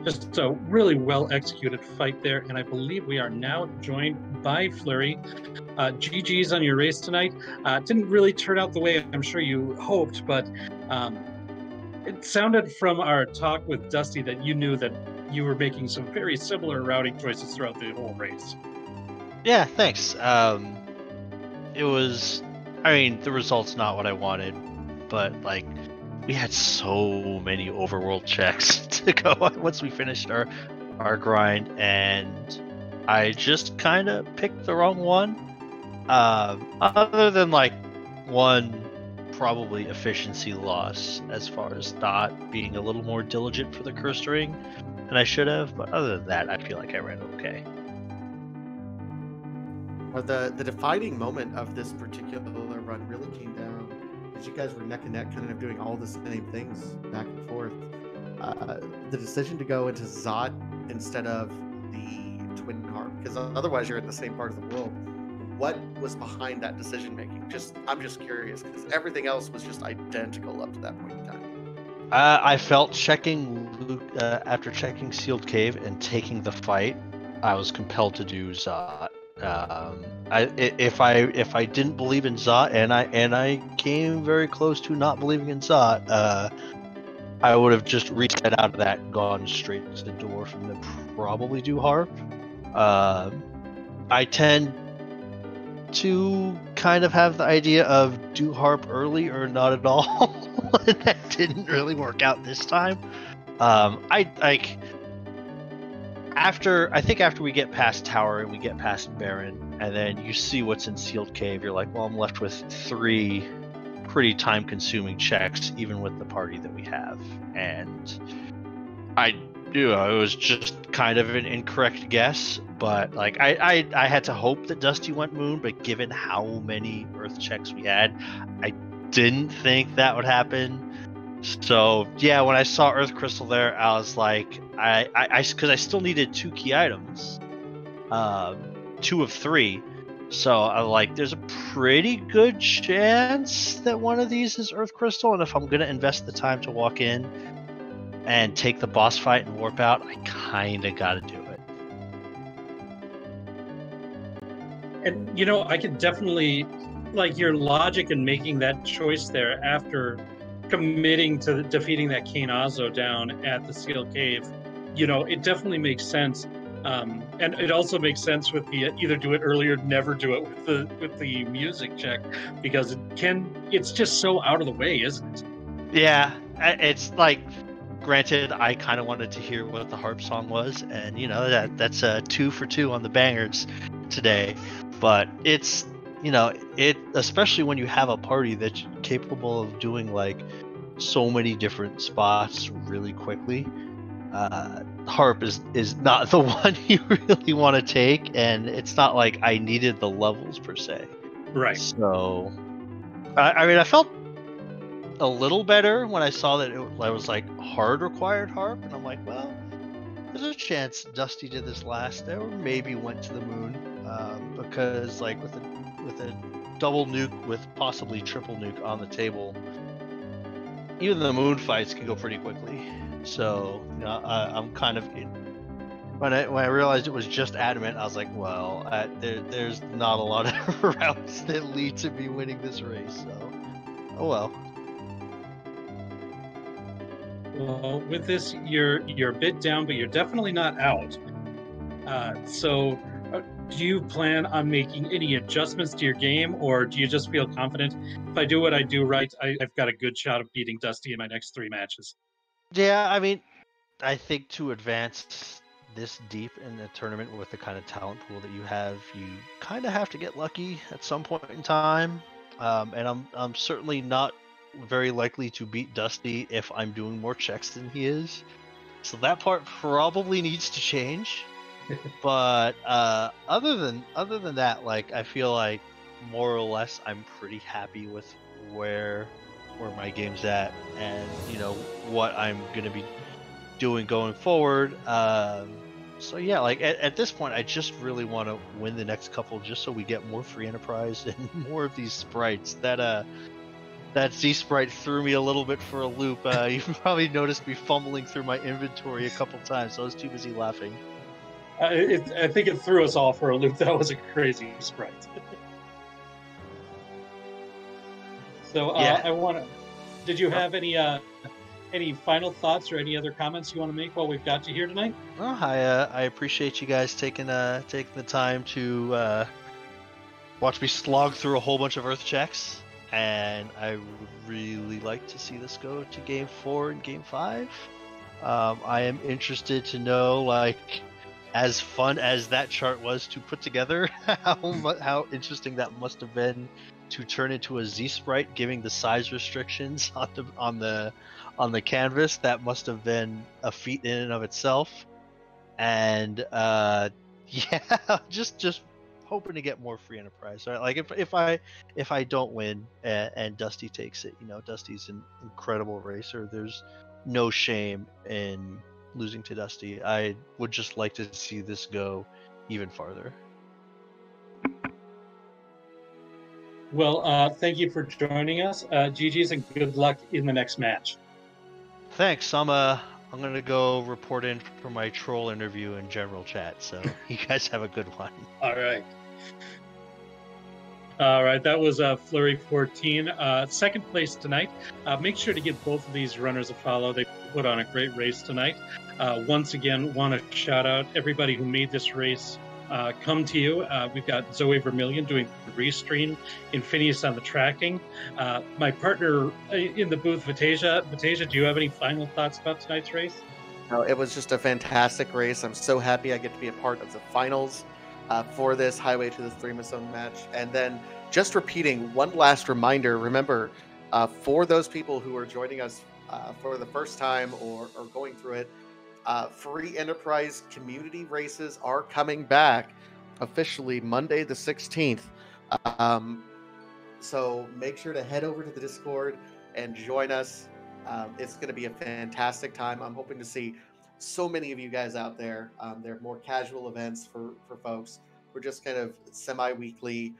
Just a really well-executed fight there, and I believe we are now joined by Fleury. GG's on your race tonight. Didn't really turn out the way I'm sure you hoped, but it sounded from our talk with Dusty that you knew that you were making some very similar routing choices throughout the whole race. Yeah, thanks. It was, I mean, the result's not what I wanted, but like, we had so many overworld checks to go once we finished our grind, and I just kind of picked the wrong one. Other than like one probably efficiency loss as far as not being a little more diligent for the cursed ring than I should have, but other than that, I feel like I ran okay. Well, the defining moment of this particular run really came down because you guys were neck and neck, kind of doing all the same things back and forth. The decision to go into Zot instead of the Twin Harp, because otherwise you're in the same part of the world. What was behind that decision making? I'm just curious because everything else was just identical up to that point in time. I felt checking Luke after checking Sealed Cave and taking the fight, I was compelled to do Zot. If I didn't believe in Zot, and I came very close to not believing in Zot, I would have just reset out of that and gone straight to the Dwarf and then probably do Harp. I tend to kind of have the idea of do Harp early or not at all. And that didn't really work out this time. I think after we get past Tower and we get past Baron, and then you see what's in Sealed Cave, you're like, well, I'm left with 3 pretty time-consuming checks, even with the party that we have. And it was just kind of an incorrect guess, but like I had to hope that Dusty went Moon, but given how many Earth checks we had, I didn't think that would happen. So yeah, when I saw Earth Crystal there, I was like, because I still needed 2 key items, 2 of 3. So I'm like, there's a pretty good chance that one of these is Earth Crystal, and if I'm gonna invest the time to walk in and take the boss fight and warp out, I kinda gotta do it. And you know, I could definitely like your logic in making that choice there after committing to defeating that Kane Azo down at the Sealed Cave. You know, it definitely makes sense. And it also makes sense with the either do it early or never do it with the music check, because it's just so out of the way, isn't it? Yeah, it's like, granted, I kind of wanted to hear what the harp song was, and you know that's 2 for 2 on the bangers today. But it's, you know, it, especially when you have a party that's capable of doing like so many different spots really quickly. Harp is not the one you really want to take, and it's not like I needed the levels per se. Right. So, I mean, I felt a little better when I saw that it was like hard required Harp, and I'm like, well, there's a chance Dusty did this last, or maybe went to the moon, because like with a double nuke with possibly triple nuke on the table, even the moon fights can go pretty quickly. So I'm kind of when I realized it was just adamant, I was like, well, there's not a lot of routes that lead to me winning this race. So, oh well. Well, with this, you're a bit down, but you're definitely not out. So, do you plan on making any adjustments to your game, or do you just feel confident? If I do what I do right, I've got a good shot of beating Dusty in my next 3 matches. Yeah, I mean, I think to advance this deep in the tournament with the kind of talent pool that you have, you kind of have to get lucky at some point in time. And I'm certainly not very likely to beat Dusty if I'm doing more checks than he is. So that part probably needs to change. But other than that, like, I feel like more or less I'm pretty happy with where my game's at, and what I'm gonna be doing going forward. So yeah, like at this point, I just really want to win the next couple, just so we get more free enterprise and more of these sprites. That Z sprite threw me a little bit for a loop. You probably noticed me fumbling through my inventory a couple times, so I was too busy laughing. I think it threw us all for a loop. That was a crazy sprite. So Yeah. I want to. Did you have any final thoughts or any other comments you want to make while we've got you here tonight? Well, I appreciate you guys taking the time to watch me slog through a whole bunch of Earth checks, and I would really like to see this go to Game 4 and Game 5. I am interested to know, like, as fun as that chart was to put together, how interesting that must have been to turn into a Z sprite, giving the size restrictions on the canvas. That must have been a feat in and of itself. And yeah, just hoping to get more free enterprise. Right? Like if I don't win and Dusty takes it, Dusty's an incredible racer. There's no shame in losing to Dusty. I would just like to see this go even farther. Well, thank you for joining us. GG's and good luck in the next match. Thanks. I'm gonna go report in for my troll interview in general chat. So you guys have a good one. All right. That was Fleury14, second place tonight. Make sure to give both of these runners a follow. They put on a great race tonight. Once again, want to shout out everybody who made this race come to you. We've got Zoe Vermillion doing the Restreamed, Infinius on the tracking. My partner in the booth, Vitasia. Vitasia, do you have any final thoughts about tonight's race? No, it was just a fantastic race. I'm so happy I get to be a part of the finals for this Highway to the Threemus Zone match. And then just repeating one last reminder, remember, for those people who are joining us for the first time or going through it, free enterprise community races are coming back officially Monday the 16th. So make sure to head over to the Discord and join us. It's going to be a fantastic time. I'm hoping to see so many of you guys out there. They're more casual events for folks. We're just kind of semi-weekly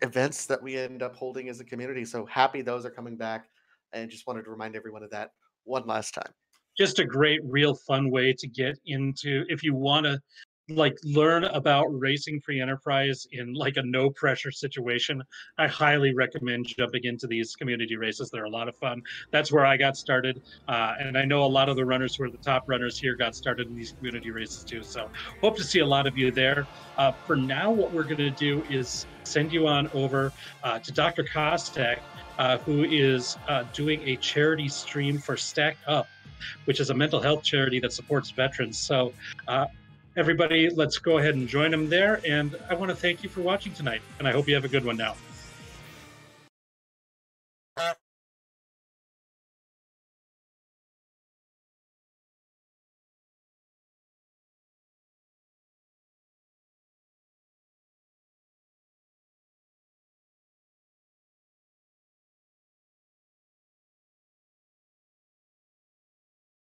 events that we end up holding as a community. So happy those are coming back, and just wanted to remind everyone of that one last time. Just a great, real fun way to get into, if you want to learn about racing free enterprise in like a no pressure situation. I highly recommend jumping into these community races. They're a lot of fun. That's where I got started. And I know a lot of the runners who are the top runners here got started in these community races too. So hope to see a lot of you there. For now, what we're going to do is send you on over to Dr. Kostek, who is doing a charity stream for Stack Up, which is a mental health charity that supports veterans. So everybody, let's go ahead and join them there. And I want to thank you for watching tonight, and I hope you have a good one now.